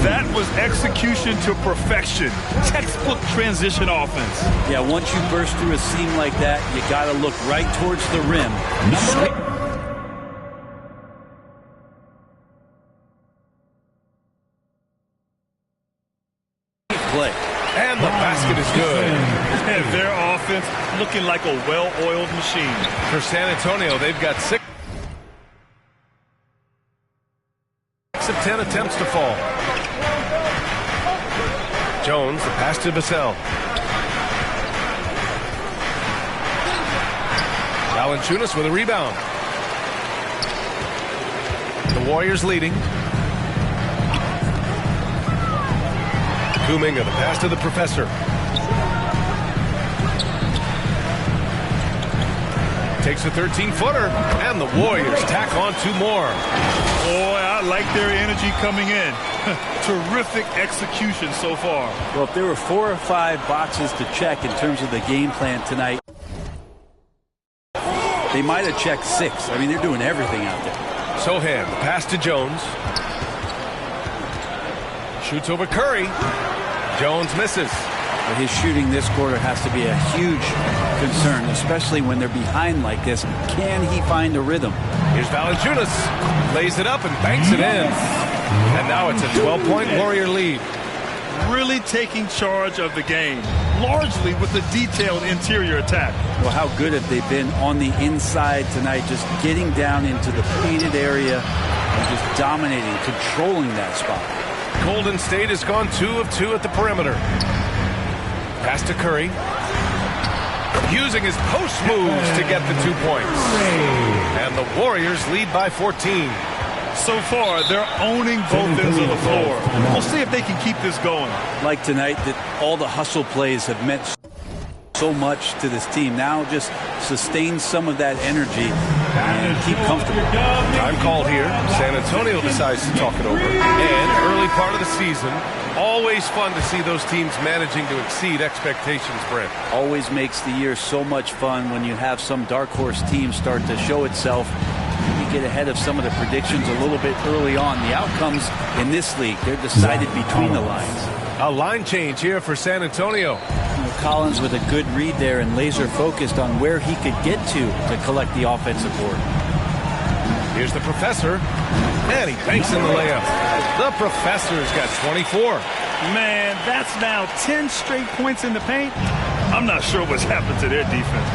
That was execution to perfection. Textbook transition offense. Yeah, once you burst through a seam like that, you got to look right towards the rim. Play. And the basket is good. And their offense looking like a well-oiled machine. For San Antonio, they've got 6 of 10 attempts to fall. Jones, the pass to Vassell. Valanciunas with a rebound. The Warriors leading. Kuminga, the pass to the professor. Takes a 13-footer, and the Warriors tack on 2 more. Boy, I like their energy coming in. Terrific execution so far. Well, if there were 4 or 5 boxes to check in terms of the game plan tonight, they might have checked 6. I mean, they're doing everything out there. Sohan, the pass to Jones. Shoots over Curry. Jones misses. But his shooting this quarter has to be a huge concern, especially when they're behind like this. Can he find a rhythm? Here's Valanciunas. Lays it up and banks it in. And now it's a 12-point Warrior lead. Really taking charge of the game, largely with the detailed interior attack. Well, how good have they been on the inside tonight, just getting down into the painted area and just dominating, controlling that spot. Golden State has gone 2 of 2 at the perimeter. Pass to Curry. using his post moves to get the 2 points. And the Warriors lead by 14. So far, they're owning both ends of the floor. We'll see if they can keep this going. Like tonight, that all the hustle plays have meant so much to this team. Now just sustain some of that energy and keep comfortable. Time called here. San Antonio decides to talk it over. And early part of the season, always fun to see those teams managing to exceed expectations, Brent. Always makes the year so much fun when you have some dark horse team start to show itself. You get ahead of some of the predictions a little bit early on. The outcomes in this league, they're decided between the lines. A line change here for San Antonio. Collins with a good read there and laser focused on where he could get to collect the offensive board. Here's the professor, and he banks in the layup. The professor's got 24. Man, that's now 10 straight points in the paint. I'm not sure what's happened to their defense.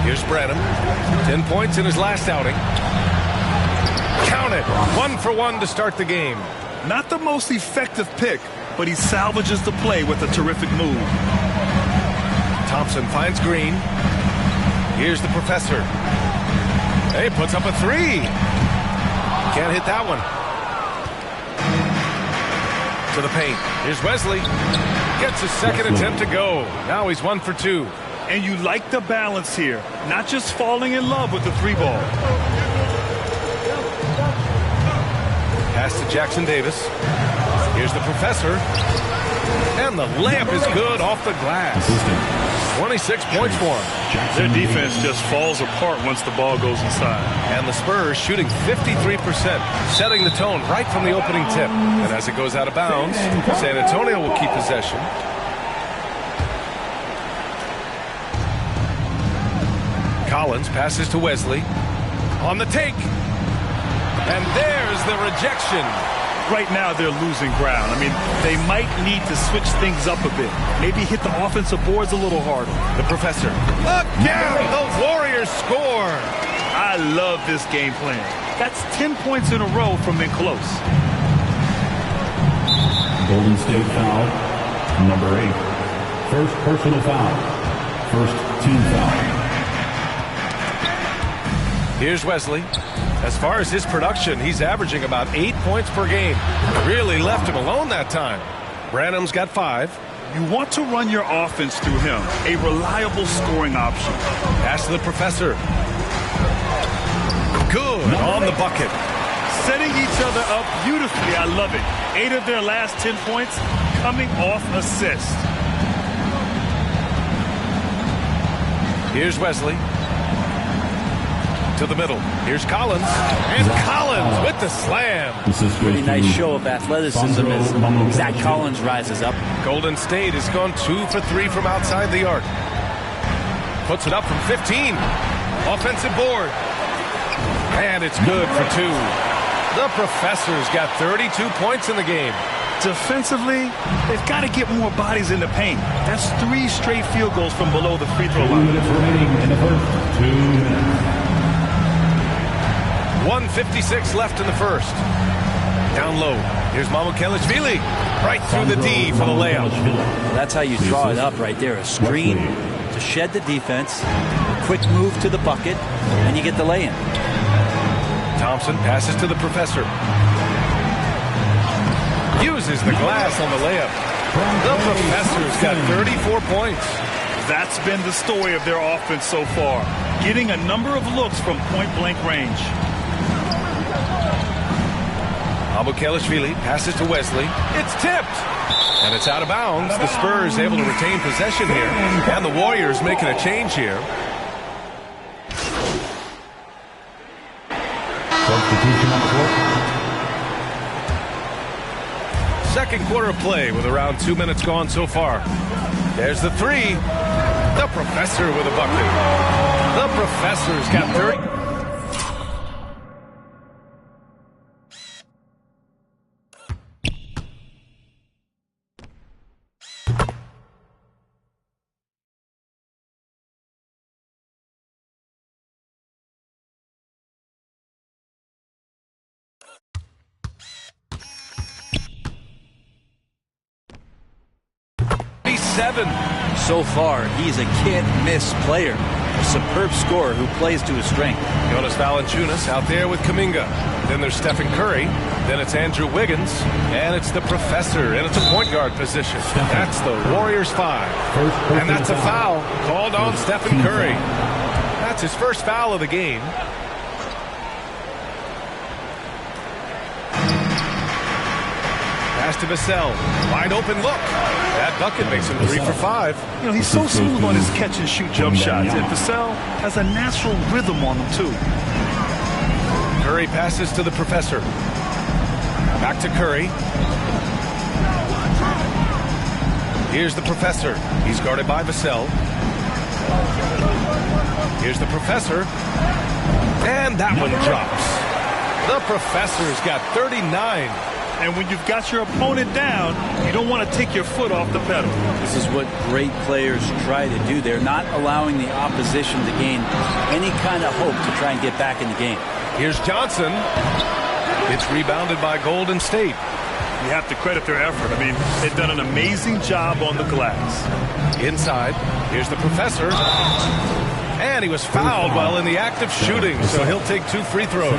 Here's Branham, 10 points in his last outing. Count it, 1 for 1 to start the game. Not the most effective pick, but he salvages the play with a terrific move. Thompson finds Green. Here's the professor. He puts up a 3. Can't hit that one. To the paint. Here's Wesley. Gets his second attempt to go. Now he's 1 for 2. And you like the balance here. Not just falling in love with the 3 ball. Pass to Jackson Davis. Here's the professor. And the layup is good off the glass. 26 points for him. Their defense just falls apart once the ball goes inside. And the Spurs shooting 53%, setting the tone right from the opening tip. And as it goes out of bounds, San Antonio will keep possession. Collins passes to Wesley. On the take. And there's the rejection. Right now, they're losing ground. I mean, they might need to switch things up a bit. Maybe hit the offensive boards a little harder. The professor. Again, the Warriors score. I love this game plan. That's 10 points in a row from in close. Golden State foul, number 8. First personal foul. First team foul. Here's Wesley. As far as his production, he's averaging about 8 points per game. Really left him alone that time. Branham's got 5. You want to run your offense through him. A reliable scoring option. Pass to the professor. Good on the bucket. Setting each other up beautifully. I love it. 8 of their last 10 points coming off assist. Here's Wesley. To the middle. Here's Collins. And Collins with the slam. Pretty nice show of athleticism as Zach Collins rises up. Golden State has gone 2 for 3 from outside the arc. Puts it up from 15. Offensive board. And it's good for 2. The professor's got 32 points in the game. Defensively, they've got to get more bodies in the paint. That's 3 straight field goals from below the free throw line. 2 minutes remaining in the first. 2 minutes. 1:56 left in the first. Down low. Here's Mycareer. Right through the D for the layup. That's how you draw it up right there. A screen to shed the defense. A quick move to the bucket. And you get the lay-in. Thompson passes to the professor. Uses the glass on the layup. The professor's got 34 points. That's been the story of their offense so far. Getting a number of looks from point-blank range. Mycareer passes to Wesley. It's tipped. And it's out of bounds. The Spurs able to retain possession here. And the Warriors making a change here. Substitution on the court. Second quarter of play with around 2 minutes gone so far. There's the 3. The professor with a bucket. The professor's got 30. 7. So far, he's a can't-miss player. A superb scorer who plays to his strength. Jonas Valanciunas out there with Kuminga. Then there's Stephen Curry. Then it's Andrew Wiggins. And it's the professor. And it's a point guard position. That's the Warriors 5. And that's a foul called on Stephen Curry. That's his first foul of the game. Pass to Vassell. Wide open look. That bucket makes him 3 for 5. You know, he's so smooth on his catch-and-shoot jump shots. And Vassell has a natural rhythm on him, too. Curry passes to the professor. Back to Curry. Here's the professor. He's guarded by Vassell. Here's the professor. And that one drops. The professor's got 39. And when you've got your opponent down, you don't want to take your foot off the pedal. This is what great players try to do. They're not allowing the opposition to gain any kind of hope to try and get back in the game. Here's Johnson. It's rebounded by Golden State. You have to credit their effort. I mean, they've done an amazing job on the glass. Inside, here's the professor. And he was fouled while in the act of shooting, so he'll take 2 free throws.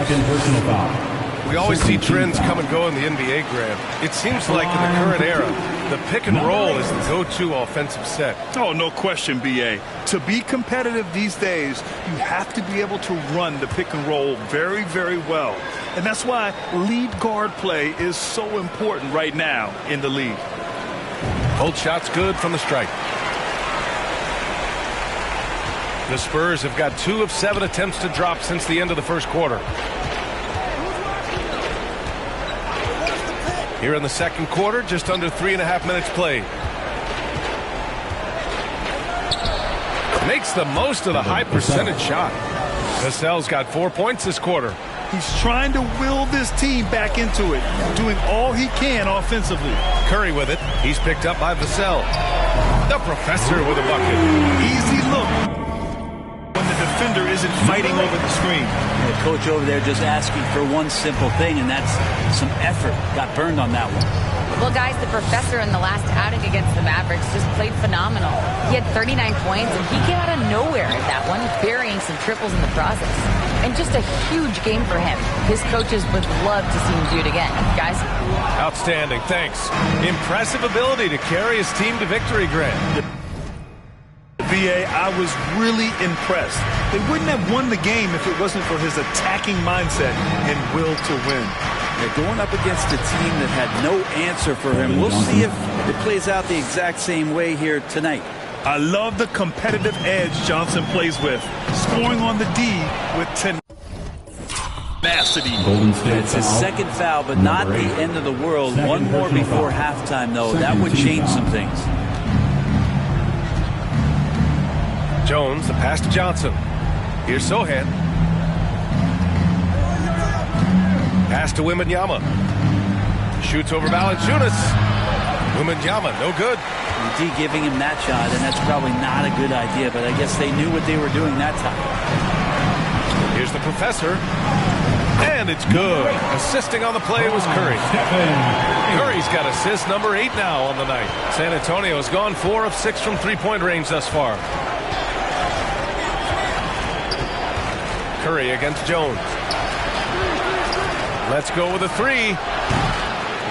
We always see trends come and go in the NBA, Graham. It seems like in the current era, the pick and roll is the go-to offensive set. Oh, no question, B.A. To be competitive these days, you have to be able to run the pick and roll very, very well. And that's why lead guard play is so important right now in the league. Both shots good from the stripe. The Spurs have got 2 of 7 attempts to drop since the end of the first quarter. Here in the second quarter, just under 3.5 minutes played. Makes the most of the high percentage shot. Vassell's got 4 points this quarter. He's trying to will this team back into it, doing all he can offensively. Curry with it. He's picked up by Vassell. The professor with a bucket. Easy look when the defender isn't fighting over the screen. The coach over there just asking for one simple thing, and that's some effort. Got burned on that one. Well, guys, the professor in the last outing against the Mavericks just played phenomenal. He had 39 points, and he came out of nowhere at that one, burying some triples in the process. And just a huge game for him. His coaches would love to see him do it again. Guys? Outstanding, thanks. Impressive ability to carry his team to victory, Grant. VA, I was really impressed. They wouldn't have won the game if it wasn't for his attacking mindset and will to win. They're going up against a team that had no answer for him. We'll see if it plays out the exact same way here tonight. I love the competitive edge Johnson plays with, scoring on the D with tenacity. It's his second foul, but not the end of the world. One more before halftime, though. That would change some things. Jones, the pass to Johnson. Here's Sohan. Pass to Wembanyama. Shoots over Valanciunas. Wembanyama, no good. D giving him that shot, and that's probably not a good idea, but I guess they knew what they were doing that time. Here's the professor. And it's good. Assisting on the play was Curry. Curry's got assist number 8 now on the night. San Antonio has gone 4 of 6 from three-point range thus far. Curry against Jones. Let's go with a 3.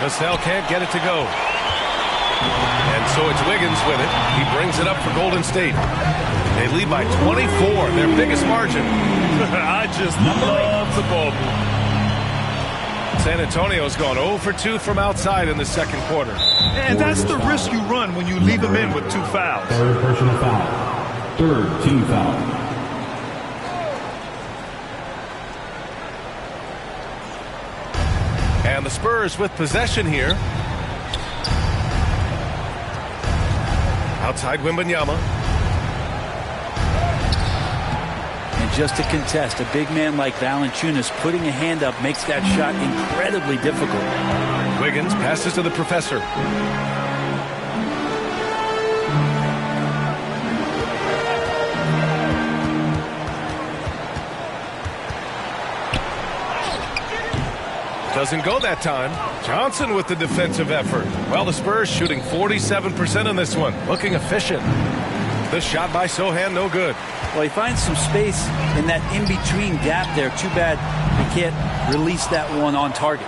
Vassell can't get it to go. And so it's Wiggins with it. He brings it up for Golden State. They lead by 24, their biggest margin. I just love the ball. San Antonio's gone 0 for 2 from outside in the second quarter. And that's the risk you run when you leave them in with 2 fouls. Third personal foul. Third team foul. And the Spurs with possession here. Outside Wembanyama. And just to contest, a big man like Valanciunas putting a hand up makes that shot incredibly difficult. Wiggins passes to the professor. Doesn't go that time. Johnson with the defensive effort. Well, the Spurs shooting 47% in this one. Looking efficient. The shot by Sohan, no good. Well, he finds some space in that in-between gap there. Too bad he can't release that one on target.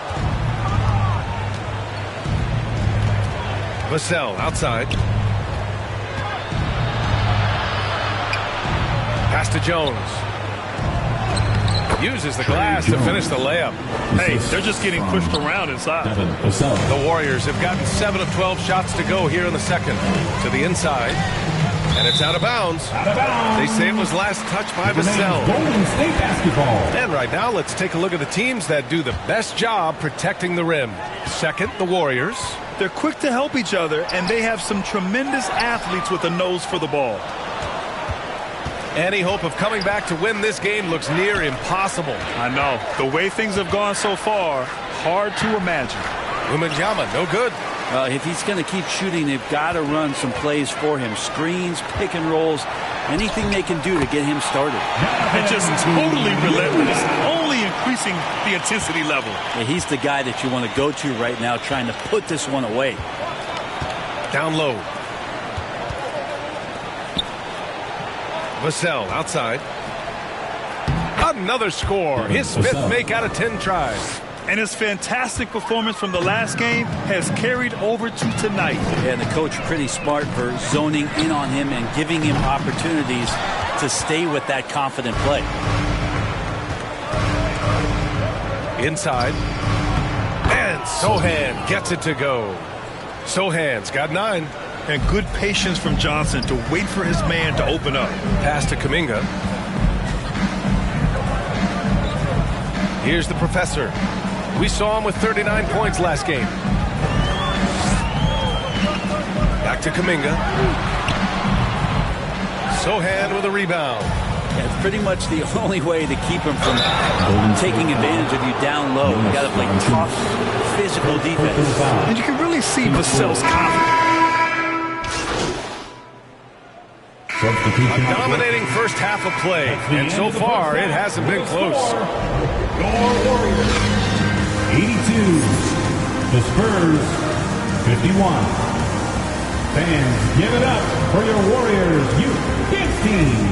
Vassell outside. Pass to Jones. Uses the glass to finish the layup. Hey, they're just getting pushed around inside. The Warriors have gotten 7 of 12 shots to go here in the second. To the inside. And it's out of bounds. They say it was last touched by Vassell. Golden State basketball. And right now, let's take a look at the teams that do the best job protecting the rim. Second, the Warriors. They're quick to help each other, and they have some tremendous athletes with a nose for the ball. Any hope of coming back to win this game looks near impossible. I know. The way things have gone so far, hard to imagine. Wembanyama, no good. If he's going to keep shooting, they've got to run some plays for him. Screens, pick and rolls, anything they can do to get him started. And just totally relentless, only increasing the intensity level. Yeah, he's the guy that you want to go to right now, trying to put this one away. Down low. Vassell outside. Another score. His fifth make out of 10 tries. And his fantastic performance from the last game has carried over to tonight. And the coach pretty smart for zoning in on him and giving him opportunities to stay with that confident play. Inside. And Sohan gets it to go. Sohan's got 9. And good patience from Johnson to wait for his man to open up. Pass to Kuminga. Here's the professor. We saw him with 39 points last game. Back to Kuminga. Sohan with a rebound. Yeah, it's pretty much the only way to keep him from taking advantage of you down low. You got to play tough, physical defense. And you can really see Vassell's confidence. A dominating first half of play, and so far it hasn't been close. Your Warriors, 82. The Spurs, 51. Fans, give it up for your Warriors Youth Kids team.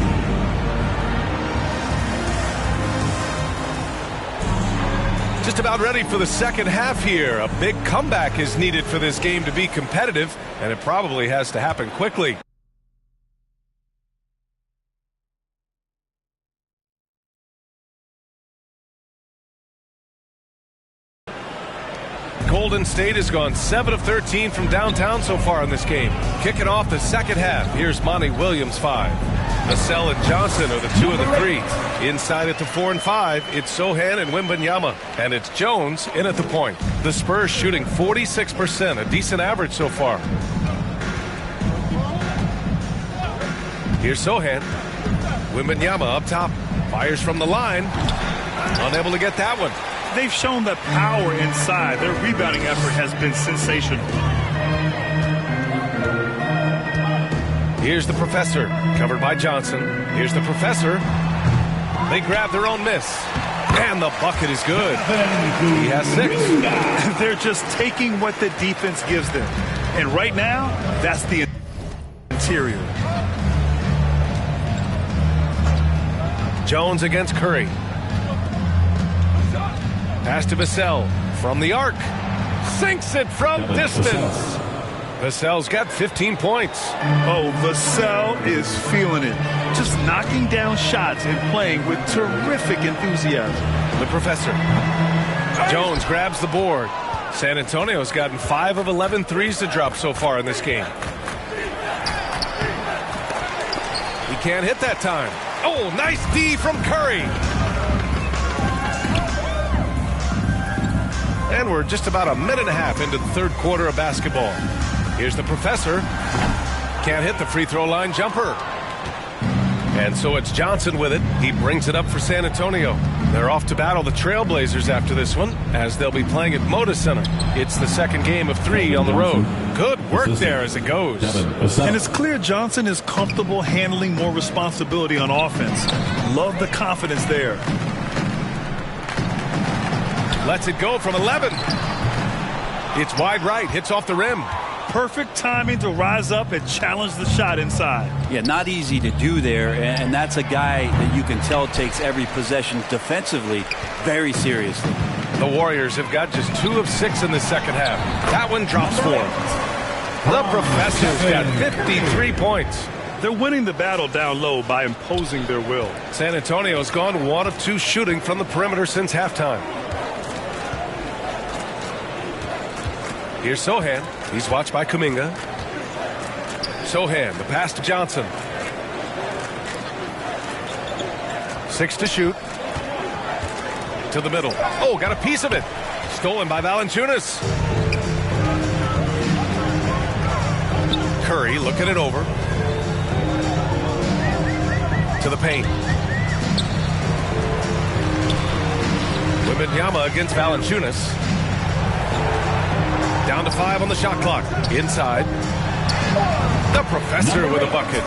Just about ready for the second half here. A big comeback is needed for this game to be competitive, and it probably has to happen quickly. Golden State has gone 7 of 13 from downtown so far in this game. Kicking off the second half, here's Monty Williams 5. Vassell and Johnson are the 2 of the 3. Inside at the 4 and 5, it's Sohan and Wembanyama. And it's Jones in at the point. The Spurs shooting 46%, a decent average so far. Here's Sohan. Wembanyama up top. Fires from the line. Unable to get that one. They've shown the power inside. Their rebounding effort has been sensational. Here's the professor, covered by Johnson. Here's the professor. They grab their own miss. And the bucket is good. He has 6. They're just taking what the defense gives them. And right now, that's the interior. Jones against Curry. Pass to Vassell from the arc. Sinks it from distance. Vassell's got 15 points. Oh, Vassell is feeling it. Just knocking down shots and playing with terrific enthusiasm. The professor. Jones grabs the board. San Antonio's gotten 5 of 11 threes to drop so far in this game. He can't hit that time. Oh, nice D from Curry. And we're just about a minute and a half into the third quarter of basketball. Here's the professor. Can't hit the free throw line jumper. And so it's Johnson with it. He brings it up for San Antonio. They're off to battle the Trailblazers after this one, as they'll be playing at Moda Center. It's the second game of 3 on the road. Good work there as it goes. And it's clear Johnson is comfortable handling more responsibility on offense. Love the confidence there. Lets it go from 11. It's wide right, hits off the rim. Perfect timing to rise up and challenge the shot inside. Yeah, not easy to do there, and that's a guy that you can tell takes every possession defensively very seriously. The Warriors have got just 2 of 6 in the second half. That one drops for him. The Professor's got 53 points. They're winning the battle down low by imposing their will. San Antonio's gone 1 of 2 shooting from the perimeter since halftime. Here's Sohan. He's watched by Kuminga. Sohan, the pass to Johnson. 6 to shoot. To the middle. Oh, got a piece of it. Stolen by Valanciunas. Curry looking it over. To the paint. Wembanyama against Valanciunas. Down to 5 on the shot clock. Inside. The Professor with a bucket.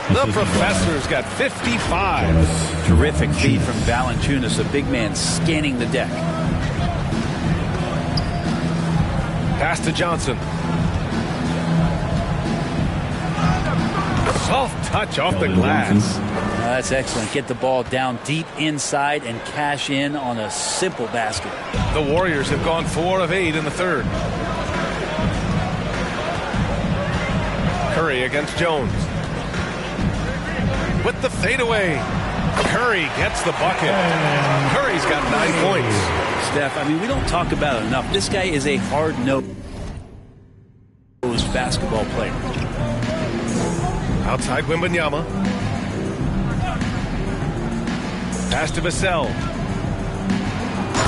The Professor's got 55. Terrific feed from Valanciunas, a big man scanning the deck. Pass to Johnson. Soft touch off the glass. That's excellent. Get the ball down deep inside and cash in on a simple basket. The Warriors have gone 4 of 8 in the third. Curry against Jones. With the fadeaway. Curry gets the bucket. Curry's got 9 points. Steph, I mean, we don't talk about it enough. This guy is a hard-nosed basketball player. Outside Wembanyama. Pass to Vassell.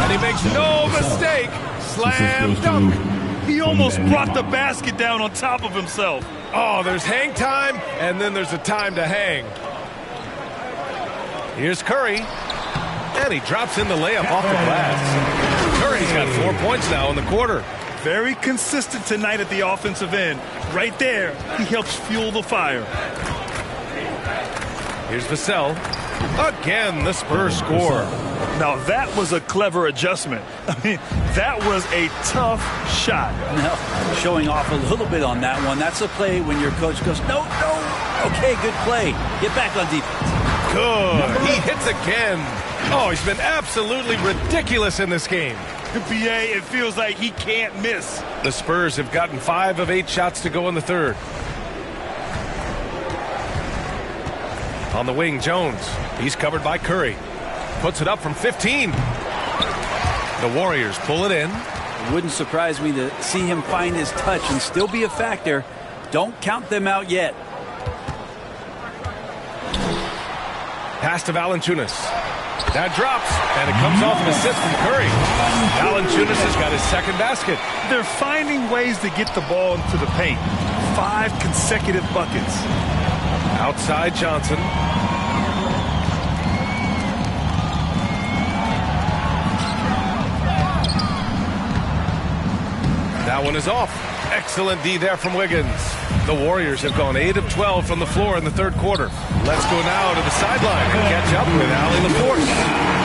And he makes no mistake. Slam dunk. He almost brought the basket down on top of himself. Oh, there's hang time, and then there's a time to hang. Here's Curry. And he drops in the layup off the glass. Curry's got 4 points now in the quarter. Very consistent tonight at the offensive end. Right there, he helps fuel the fire. Here's Vassell. Again, the Spurs score. Now, that was a clever adjustment. I mean, that was a tough shot. No, showing off a little bit on that one. That's a play when your coach goes, no. Okay, good play. Get back on defense. Good. He hits again. Oh, he's been absolutely ridiculous in this game. BA, it feels like he can't miss. The Spurs have gotten 5 of 8 shots to go in the third. On the wing, Jones. He's covered by Curry. Puts it up from 15. The Warriors pull it in. It wouldn't surprise me to see him find his touch and still be a factor. Don't count them out yet. Pass to Valanciunas. That drops, and it comes off an assist from Curry. Valanciunas has got his second basket. They're finding ways to get the ball into the paint. 5 consecutive buckets. Outside Johnson. That one is off. Excellent D there from Wiggins. The Warriors have gone 8 of 12 from the floor in the third quarter. Let's go now to the sideline and catch up with Allie LaForce.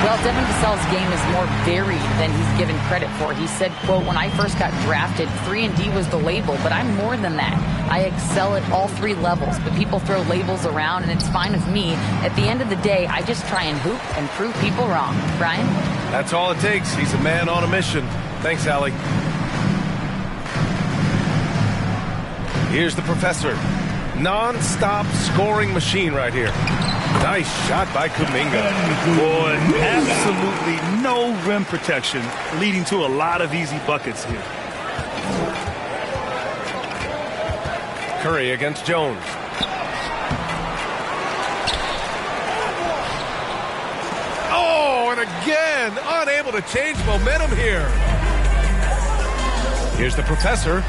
Well, Devin Vassell's game is more varied than he's given credit for. He said, quote, when I first got drafted, 3-and-D was the label, but I'm more than that. I excel at all 3 levels, but people throw labels around, and it's fine with me. At the end of the day, I just try and hoop and prove people wrong. Brian? That's all it takes. He's a man on a mission. Thanks, Allie. Here's the Professor. Non-stop scoring machine right here. Nice shot by Kuminga. Boy, absolutely no rim protection, leading to a lot of easy buckets here. Curry against Jones. Oh, and again, unable to change momentum here. Here's the Professor.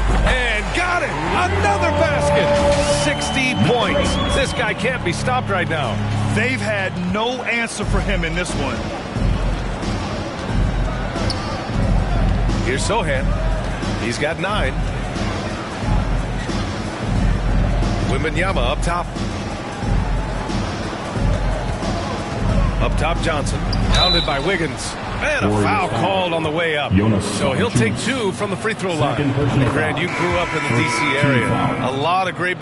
And got it! Another basket! 60 points. This guy can't be stopped right now. They've had no answer for him in this one. Here's Sohan. He's got 9. Wembanyama up top. Up top, Johnson. Pounded by Wiggins. And a foul called on the way up. So he'll take 2 from the free throw line. And Grant, you grew up in the D.C. area. A lot of great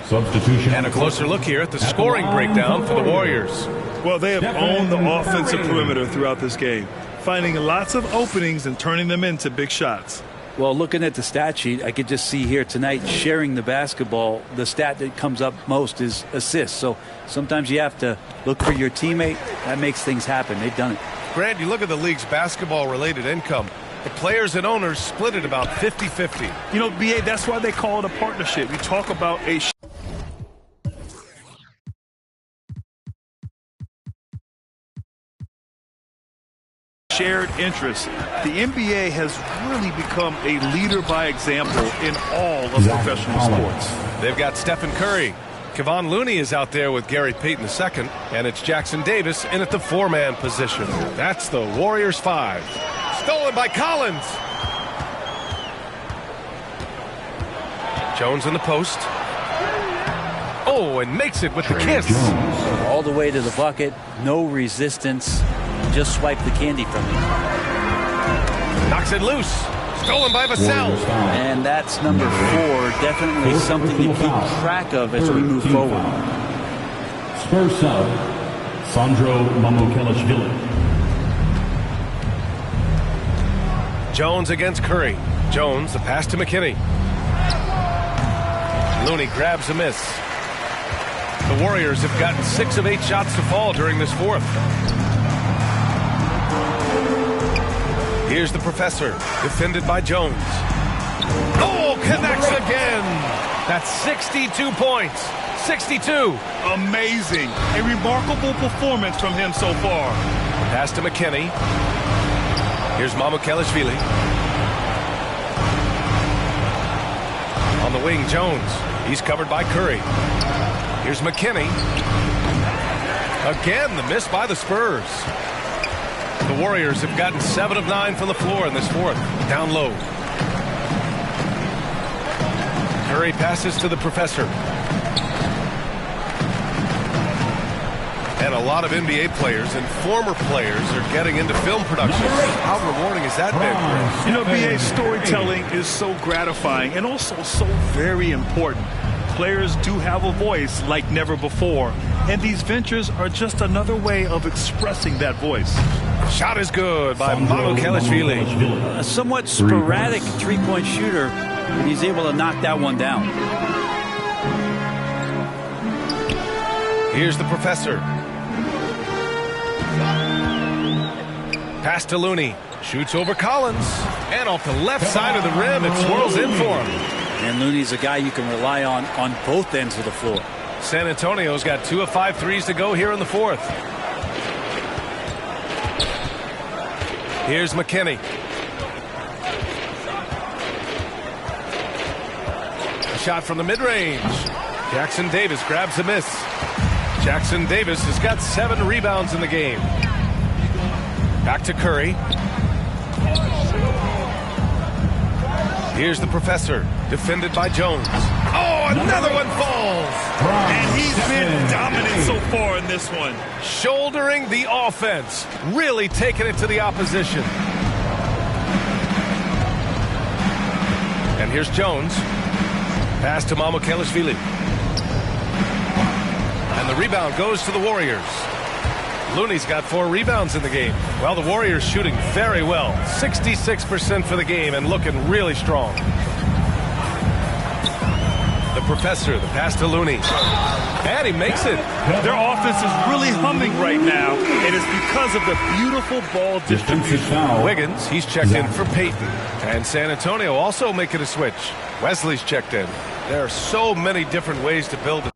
substitution. And a closer look here at the scoring breakdown for the Warriors. Well, they have owned the offensive perimeter throughout this game, finding lots of openings and turning them into big shots. Well, looking at the stat sheet, I could just see here tonight sharing the basketball. The stat that comes up most is assists. So sometimes you have to look for your teammate. That makes things happen. They've done it. Grant, you look at the league's basketball-related income. The players and owners split it about 50-50. You know, BA, that's why they call it a partnership. You talk about a shared interest. The NBA has really become a leader by example in all of professional sports. They've got Stephen Curry. Kevon Looney is out there with Gary Payton II, and it's Jackson Davis in at the 4-man position. That's the Warriors 5. Stolen by Collins. Jones in the post. Oh, and makes it with the kiss. All the way to the bucket. No resistance. Just swipe the candy from him. Knocks it loose. Stolen by Vassell. And that's number 4. Definitely something to keep track of as we move forward. Spurs sub, Sandro Mamukelashvili. Jones against Curry. Jones, the pass to McKinney. Looney grabs a miss. The Warriors have gotten 6 of 8 shots to fall during this fourth. Here's the professor, defended by Jones. Oh, connects again. That's 62 points. 62. Amazing. A remarkable performance from him so far. Pass to McKinney. Here's Mamukelashvili. On the wing, Jones. He's covered by Curry. Here's McKinney. Again, the miss by the Spurs. The Warriors have gotten 7 of 9 from the floor in this fourth. Down low. Curry passes to the professor. And a lot of NBA players and former players are getting into film production. How rewarding has that been? You know, BA, storytelling is so gratifying and also so very important. Players do have a voice like never before, and these ventures are just another way of expressing that voice. Shot is good by Mamukelashvili. A somewhat sporadic three-point shooter, and he's able to knock that one down. Here's the professor. Pass to Looney. Shoots over Collins. And off the left side of the rim, it swirls in for him. And Looney's a guy you can rely on both ends of the floor. San Antonio's got 2 of 5 threes to go here in the fourth. Here's McKinney. A shot from the mid-range. Jackson Davis grabs a miss. Jackson Davis has got 7 rebounds in the game. Back to Curry. Here's the professor, defended by Jones. Oh, another one falls. And he's been dominant so far in this one. Shouldering the offense, really taking it to the opposition. And here's Jones. Pass to Mamukelashvili. And the rebound goes to the Warriors. Looney's got 4 rebounds in the game. Well, the Warriors shooting very well. 66% for the game and looking really strong. The professor, the pass to Looney. And he makes it. Their offense is really humming right now, and it's because of the beautiful ball distribution. Wiggins, he's checked in for Payton. And San Antonio also making a switch. Wesley's checked in. There are so many different ways to build it.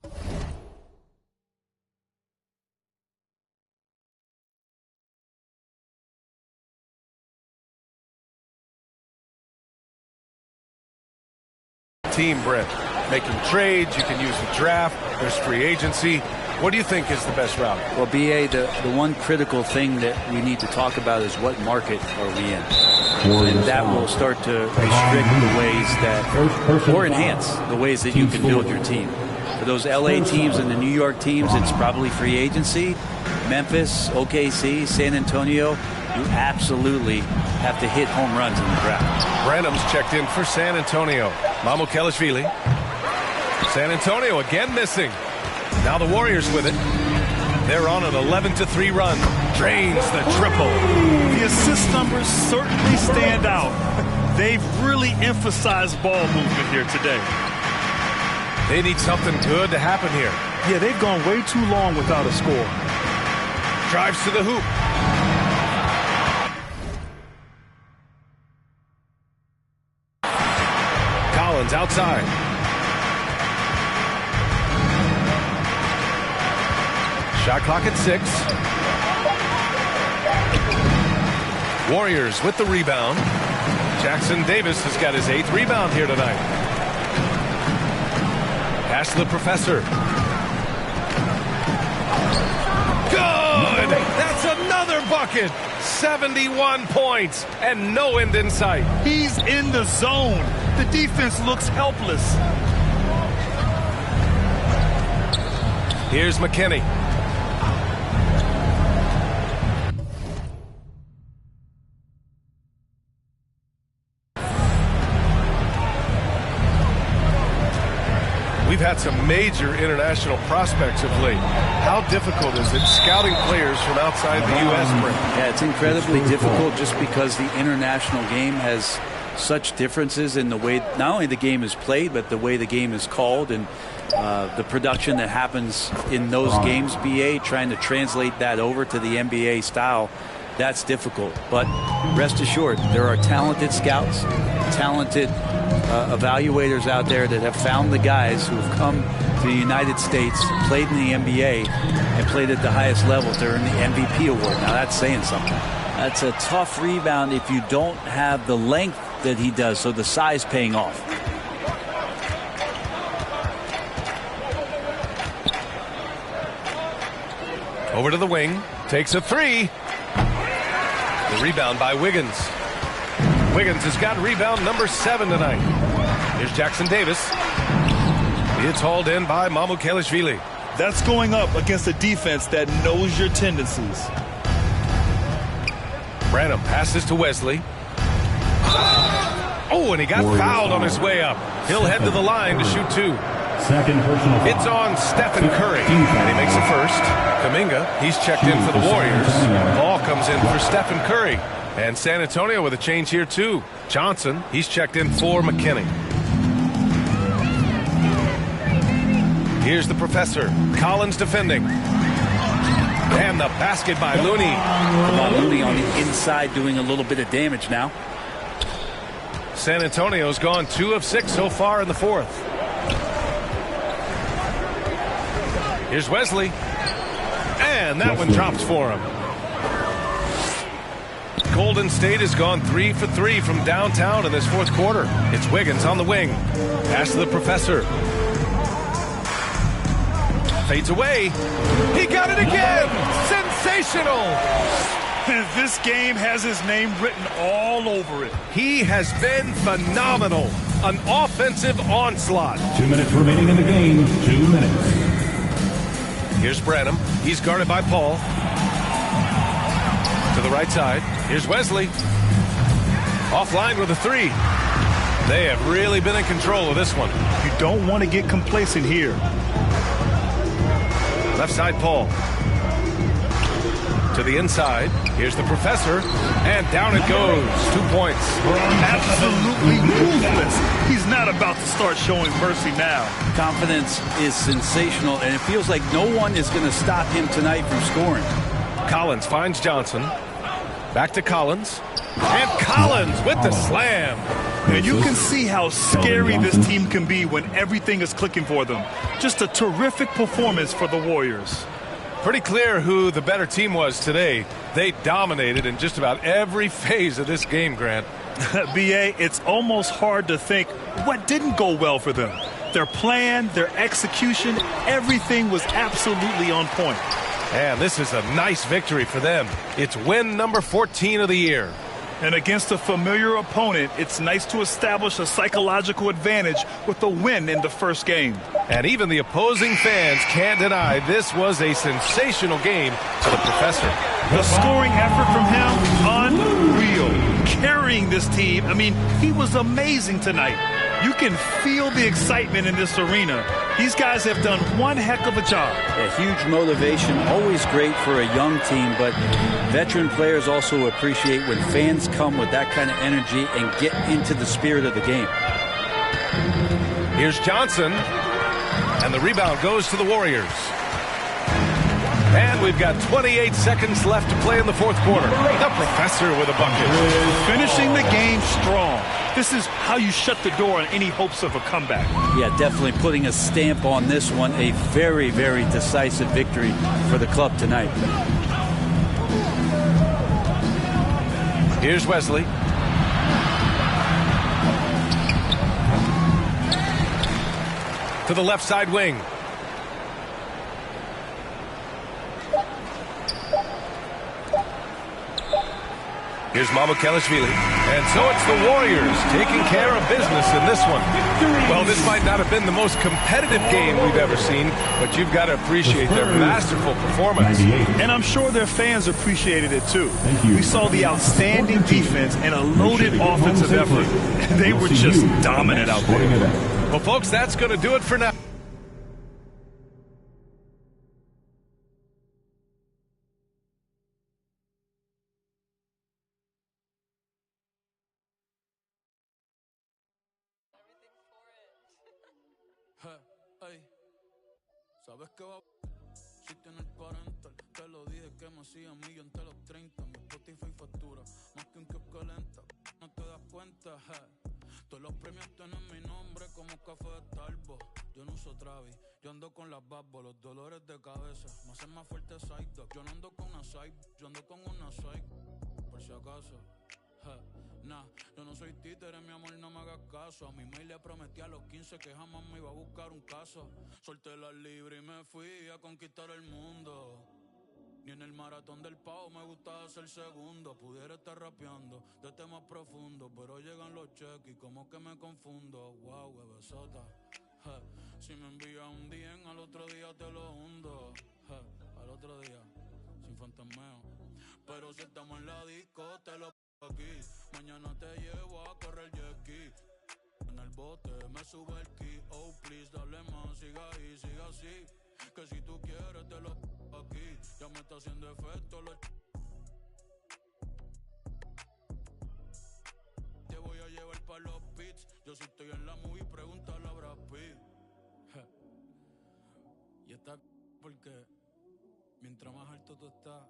Team, Brent, making trades, you can use the draft, there's free agency. What do you think is the best route? Well, BA, the one critical thing that we need to talk about is what market are we in? And that will start to restrict the ways that, or enhance the ways that you can build your team. For those LA teams and the New York teams, it's probably free agency. Memphis, OKC, San Antonio, you absolutely have to hit home runs in the draft. Branham's checked in for San Antonio. Mycareer. San Antonio again missing. Now the Warriors with it. They're on an 11-3 run. Drains the triple. The assist numbers certainly stand out. They've really emphasized ball movement here today. They need something good to happen here. Yeah, they've gone way too long without a score. Drives to the hoop. Collins outside. Shot clock at 6. Warriors with the rebound. Jackson Davis has got his 8th rebound here tonight. Pass to the professor. Good! That's another bucket! 71 points and no end in sight. He's in the zone. The defense looks helpless. Here's McKinney. We've had some major international prospects of late. How difficult is it scouting players from outside the U.S., Brent? Yeah, it's incredibly difficult just because the international game has such differences in the way not only the game is played, but the way the game is called and the production that happens in those games, BA, trying to translate that over to the NBA style. That's difficult, but rest assured, there are talented scouts, talented evaluators out there that have found the guys who have come to the United States, played in the NBA, and played at the highest level to earn the MVP award. Now that's saying something. That's a tough rebound if you don't have the length that he does, so the size paying off. Over to the wing, takes a 3. The rebound by Wiggins. Wiggins has got rebound number 7 tonight. Here's Jackson Davis. It's hauled in by Mycareer. That's going up against a defense that knows your tendencies. Branham passes to Wesley. Oh, and he got fouled on his way up. He'll head to the line to shoot 2. Second personal foul. It's on Stephen Curry, and he makes it first. Kuminga, he's checked in for the Warriors. Ball comes in for Stephen Curry. And San Antonio with a change here, too. Johnson, he's checked in for McKinney. Here's the professor. Collins defending. And the basket by Looney. Looney on the inside doing a little bit of damage now. San Antonio's gone 2 of 6 so far in the 4th. Here's Wesley. And that one drops for him. Golden State has gone 3 for 3 from downtown in this 4th quarter. It's Wiggins on the wing. Pass to the professor. Fades away. He got it again. Sensational. This game has his name written all over it. He has been phenomenal. An offensive onslaught. 2 minutes remaining in the game. 2 minutes. Here's Branham. He's guarded by Paul. To the right side. Here's Wesley. Offline with a 3. They have really been in control of this one. You don't want to get complacent here. Left side, Paul. To the inside. Here's the professor. And down it goes. 2 points. Absolutely ruthless. He's not about to start showing mercy now. Confidence is sensational, and it feels like no one is going to stop him tonight from scoring. Collins finds Johnson. Back to Collins. And Collins with the slam. And you can see how scary this team can be when everything is clicking for them. Just a terrific performance for the Warriors. Pretty clear who the better team was today. They dominated in just about every phase of this game, Grant. BA, it's almost hard to think what didn't go well for them. Their plan, their execution, everything was absolutely on point. And this is a nice victory for them. It's win number 14 of the year. And against a familiar opponent, it's nice to establish a psychological advantage with a win in the first game. And even the opposing fans can't deny this was a sensational game to the professor. The scoring effort from him, unreal. Carrying this team, I mean, he was amazing tonight. You can feel the excitement in this arena. These guys have done one heck of a job. A huge motivation, always great for a young team, but veteran players also appreciate when fans come with that kind of energy and get into the spirit of the game. Here's Johnson, and the rebound goes to the Warriors. And we've got 28 seconds left to play in the fourth quarter. The professor with a bucket. Finishing the game strong. This is how you shut the door on any hopes of a comeback. Yeah, definitely putting a stamp on this one. A very, very decisive victory for the club tonight. Here's Wesley. To the left side wing. Here's Mycareer. And so it's the Warriors taking care of business in this one. Well, this might not have been the most competitive game we've ever seen, but you've got to appreciate their masterful performance. And I'm sure their fans appreciated it too. We saw the outstanding defense and a loaded offensive effort. They were just dominant out there. Well, folks, that's going to do it for now. ¿Sabes qué va? Si tienes parental, te lo dije que me hacía millón entre los 30. Mi Spotify factura más que un kiosco lenta. No te das cuenta, todos los premios tienen mi nombre como café de Starbucks. Yo no uso Travis, yo ando con las babos, los dolores de cabeza me hacen más fuerte side dog. Yo no ando con una side, yo ando con una side, por si acaso. Nah, yo no soy títere, mi amor, no me hagas caso. A mi mail le prometí a los 15 que jamás me iba a buscar un caso. Solté las libras y me fui a conquistar el mundo. Ni en el maratón del pavo me gustaba ser segundo. Pudiera estar rapeando de temas profundos, pero llegan los cheques y como que me confundo. Wow, bebesota. Si me envías un DM, al otro día te lo hundo. Al otro día, sin fantasmeo. Pero si estamos en la disco, te lo aquí. Mañana te llevo a correr jet ski. En el bote me sube el ki. Oh please, dale más, siga ahí, siga así. Que si tú quieres te lo aquí. Ya me está haciendo efecto lo. Te voy a llevar pa' los beats. Yo si estoy en la movie, pregúntale a Brad Pitt. Y está porque mientras más alto tú estás,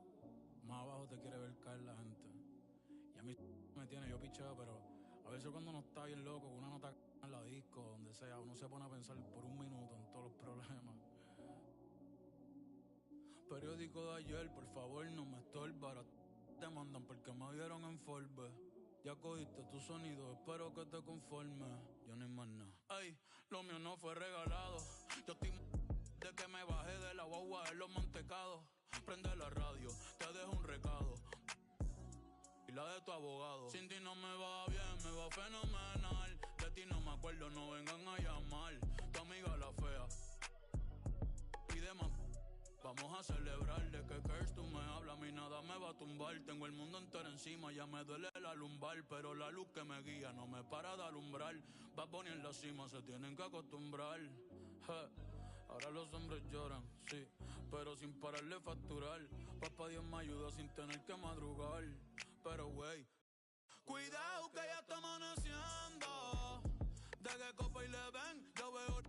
más abajo te quiere ver caer la gente. Y a mí me tiene, yo picheo, pero a veces cuando uno está bien loco, una nota en la disco, donde sea, uno se pone a pensar por un minuto en todos los problemas. Periódico de ayer, por favor, no me estorbara. Te mandan porque me dieron en Forbes. Ya cogiste tu sonido, espero que te conformes. Yo no hay más nada. Ay, lo mío no fue regalado. Yo estoy de que me bajé de la guagua de los mantecados. Prende la radio, te dejo un recado. Y la de tu abogado. Sin ti no me va bien, me va fenomenal. De ti no me acuerdo, no vengan a llamar. Tu amiga la fea. Pide más. Vamos a celebrar de que curse tú me hablas. A mí nada me va a tumbar. Tengo el mundo entero encima, ya me duele la lumbar. Pero la luz que me guía no me para de alumbrar. Bad Bunny en la cima, se tienen que acostumbrar. Ahora los hombres lloran, sí, pero sin parar de facturar. Papá Dios me ayuda sin tener que madrugar. Pero wey, cuidado que ya está amaneciendo. De que copa y le ven, yo veo.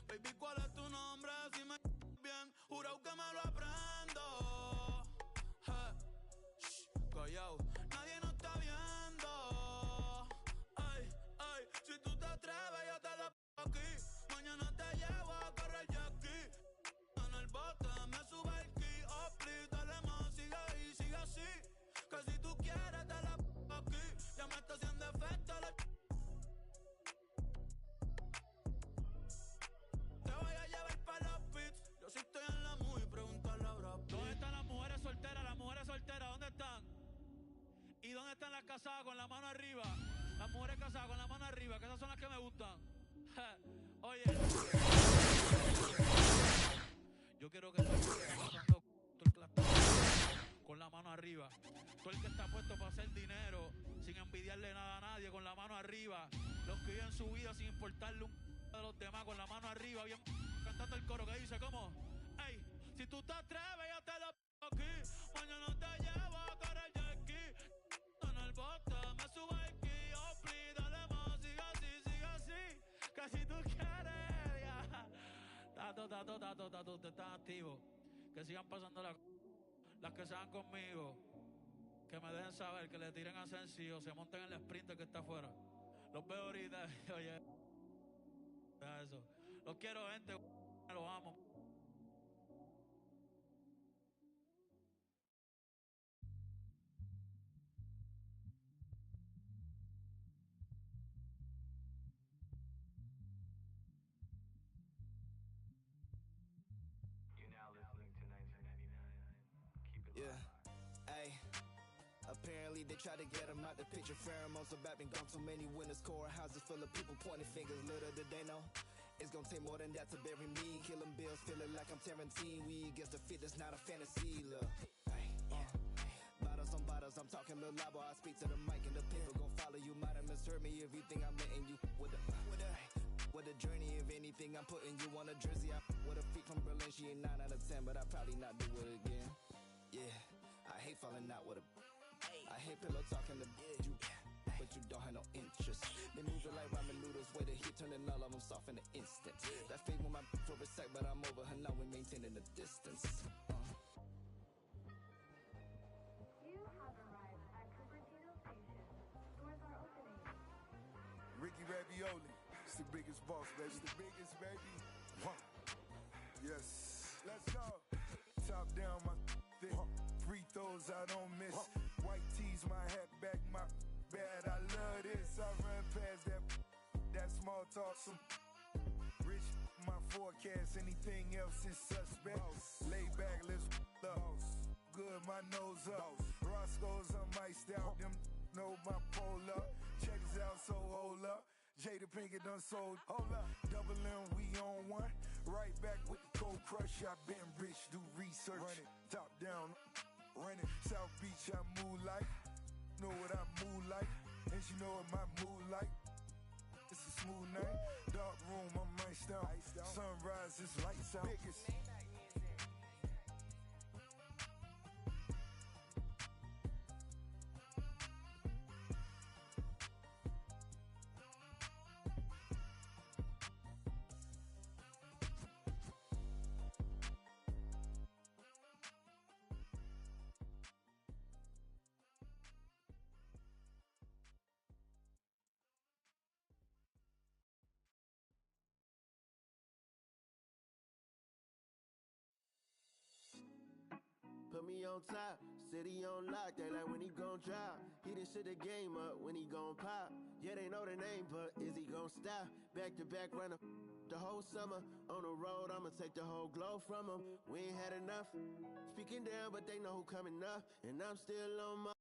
Baby, ¿cuál es tu nombre? Si me bien, jurado que me lo aprendo. Callao, nadie nos está viendo. Ay, ay, si tú te atreves yo te la aquí. Mañana te llevo a correr jet ski. En el bote me sube el ki. Oh please, dale más, sigue ahí, sigue así. Que si tú quieres te la aquí. Ya me está haciendo efecto la. Te voy a llevar para los beats. Yo si estoy en la movie, pregúntale a Brad Pitt. ¿Dónde está la abrazado con la mano arriba, que esas son las que me gustan. Oye, yo quiero que todo el que está pasando, con la mano arriba, todo el que está puesto para hacer dinero sin envidiarle nada a nadie, con la mano arriba, los que viven su vida sin importarle un de los demás, con la mano arriba, bien cantando el coro que dice como, hey, si tú te atreves yo te lo aquí, mañana te llevo a correr jet ski, en el bote me subo aquí, oh please, dale más, sigue así, que si tú quieres, ya. Tato, usted está activo, que sigan pasando las que sean conmigo, que me dejen saber, que le tiren a sencillo, se monten en el sprint que está afuera. Los veo ahorita, oye, eso. Los quiero, gente, los amo. Yeah, hey. Apparently they try to get him out the picture. Pheromones about been gone too many winners. Courthouses full of people pointing fingers. Little did they know it's gonna take more than that to bury me. Killing bills, feeling like I'm Tarantine. We against the fit, that's not a fantasy. Look, bottles on bottles, I'm talking Lil Labo. I speak to the mic and the people gon' follow you. Might have misheard me if you think I'm letting you with a journey. If anything, I'm putting you on a jersey. I with a feet from Berlin. She ain't 9 out of 10, but I probably not do it again. Yeah, I hate falling out with a. I hate pillow talking to you, but you don't have no interest. They moving like ramen noodles, way the heat turning all of them soft in an instant. That fade with my for a sec, but I'm over her now. We maintaining the distance. You have arrived at Cupertino Station. Doors are opening. Ricky Ravioli, it's the biggest boss, baby. It's the biggest, baby. Yes, let's go. Top down, my thick. Free throws I don't miss. White tees, my hat back, my bad. I love this. I run past that small talk. Some rich, my forecast. Anything else is suspect. Lay back, let's up. Good, my nose up. Roscoe's, I'm iced out. Them know my pole up. Check us out, so hold up. Jada Pinkett done sold. Hold up. Double M, we on one. Right back with the cold crush. I been rich, do research. Run it, top down. Running South Beach, I move like. Know what I move like, and she know what my mood like. It's a smooth night, dark room, I'm iced out. Sunrise, it's lights out. Biggest. Put me on top, city on lock, they like when he gon' drop. He done shit the game up, when he gon' pop. Yeah, they know the name, but is he gon' stop? Back to back runner the whole summer. On the road, I'ma take the whole glow from him. We ain't had enough. Speaking down, but they know who coming up. And I'm still on my